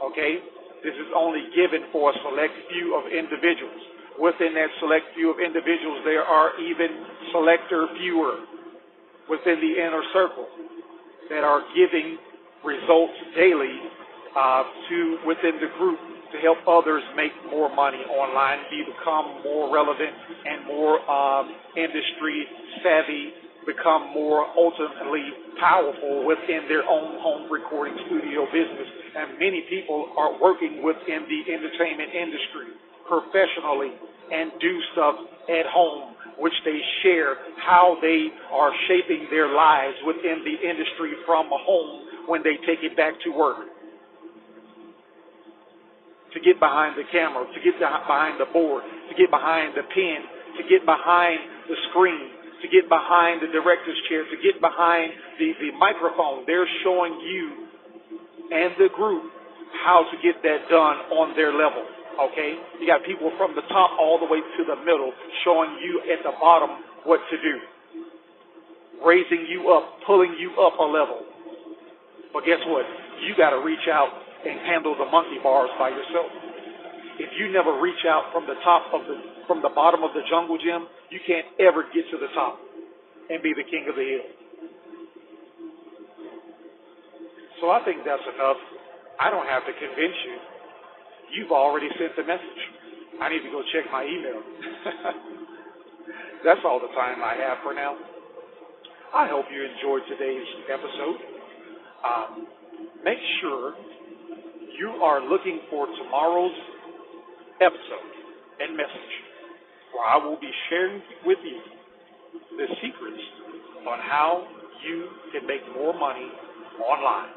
okay? This is only given for a select few of individuals. Within that select few of individuals, there are even selector fewer within the inner circle that are giving results daily to within the group to help others make more money online, become more relevant and more industry savvy, become more ultimately powerful within their own home recording studio business. And many people are working within the entertainment industry professionally and do stuff at home, which they share how they are shaping their lives within the industry from home when they take it back to work. To get behind the camera, to get behind the board, to get behind the pen, to get behind the screen, to get behind the director's chair, to get behind the microphone. They're showing you and the group how to get that done on their level, okay? You got people from the top all the way to the middle showing you at the bottom what to do, raising you up, pulling you up a level. But guess what? You got to reach out and handle the monkey bars by yourself. If you never reach out from the bottom of the jungle gym, you can't ever get to the top and be the king of the hill. So I think that's enough. I don't have to convince you. You've already sent the message. I need to go check my email. That's all the time I have for now. I hope you enjoyed today's episode. Make sure you are looking for tomorrow's episode and message, where I will be sharing with you the secrets on how you can make more money online,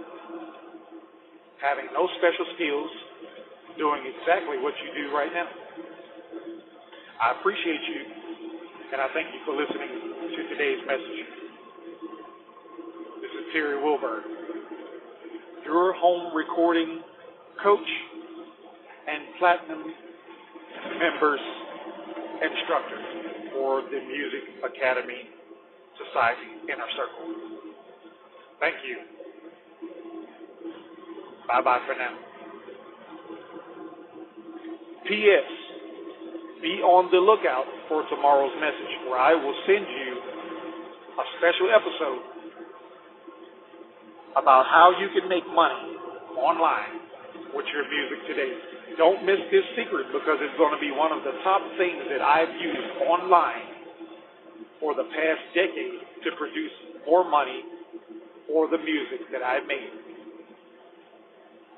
having no special skills, doing exactly what you do right now. I appreciate you, and I thank you for listening to today's message. This is Terry Wilburn, your home recording coach and platinum members instructor for the Music Academy Society Inner Circle. Thank you. Bye-bye for now. P.S. Be on the lookout for tomorrow's message, where I will send you a special episode about how you can make money online with your music today. Don't miss this secret, because it's going to be one of the top things that I've used online for the past decade to produce more money for the music that I've made.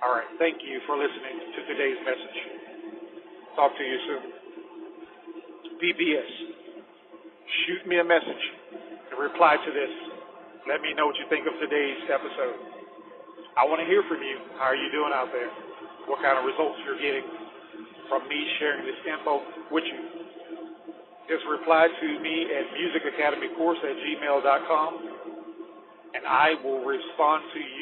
All right, thank you for listening to today's message. Talk to you soon. PBS, shoot me a message and reply to this. Let me know what you think of today's episode. I want to hear from you. How are you doing out there? What kind of results you're getting from me sharing this info with you? Just reply to me at musicacademycourse@gmail.com, and I will respond to you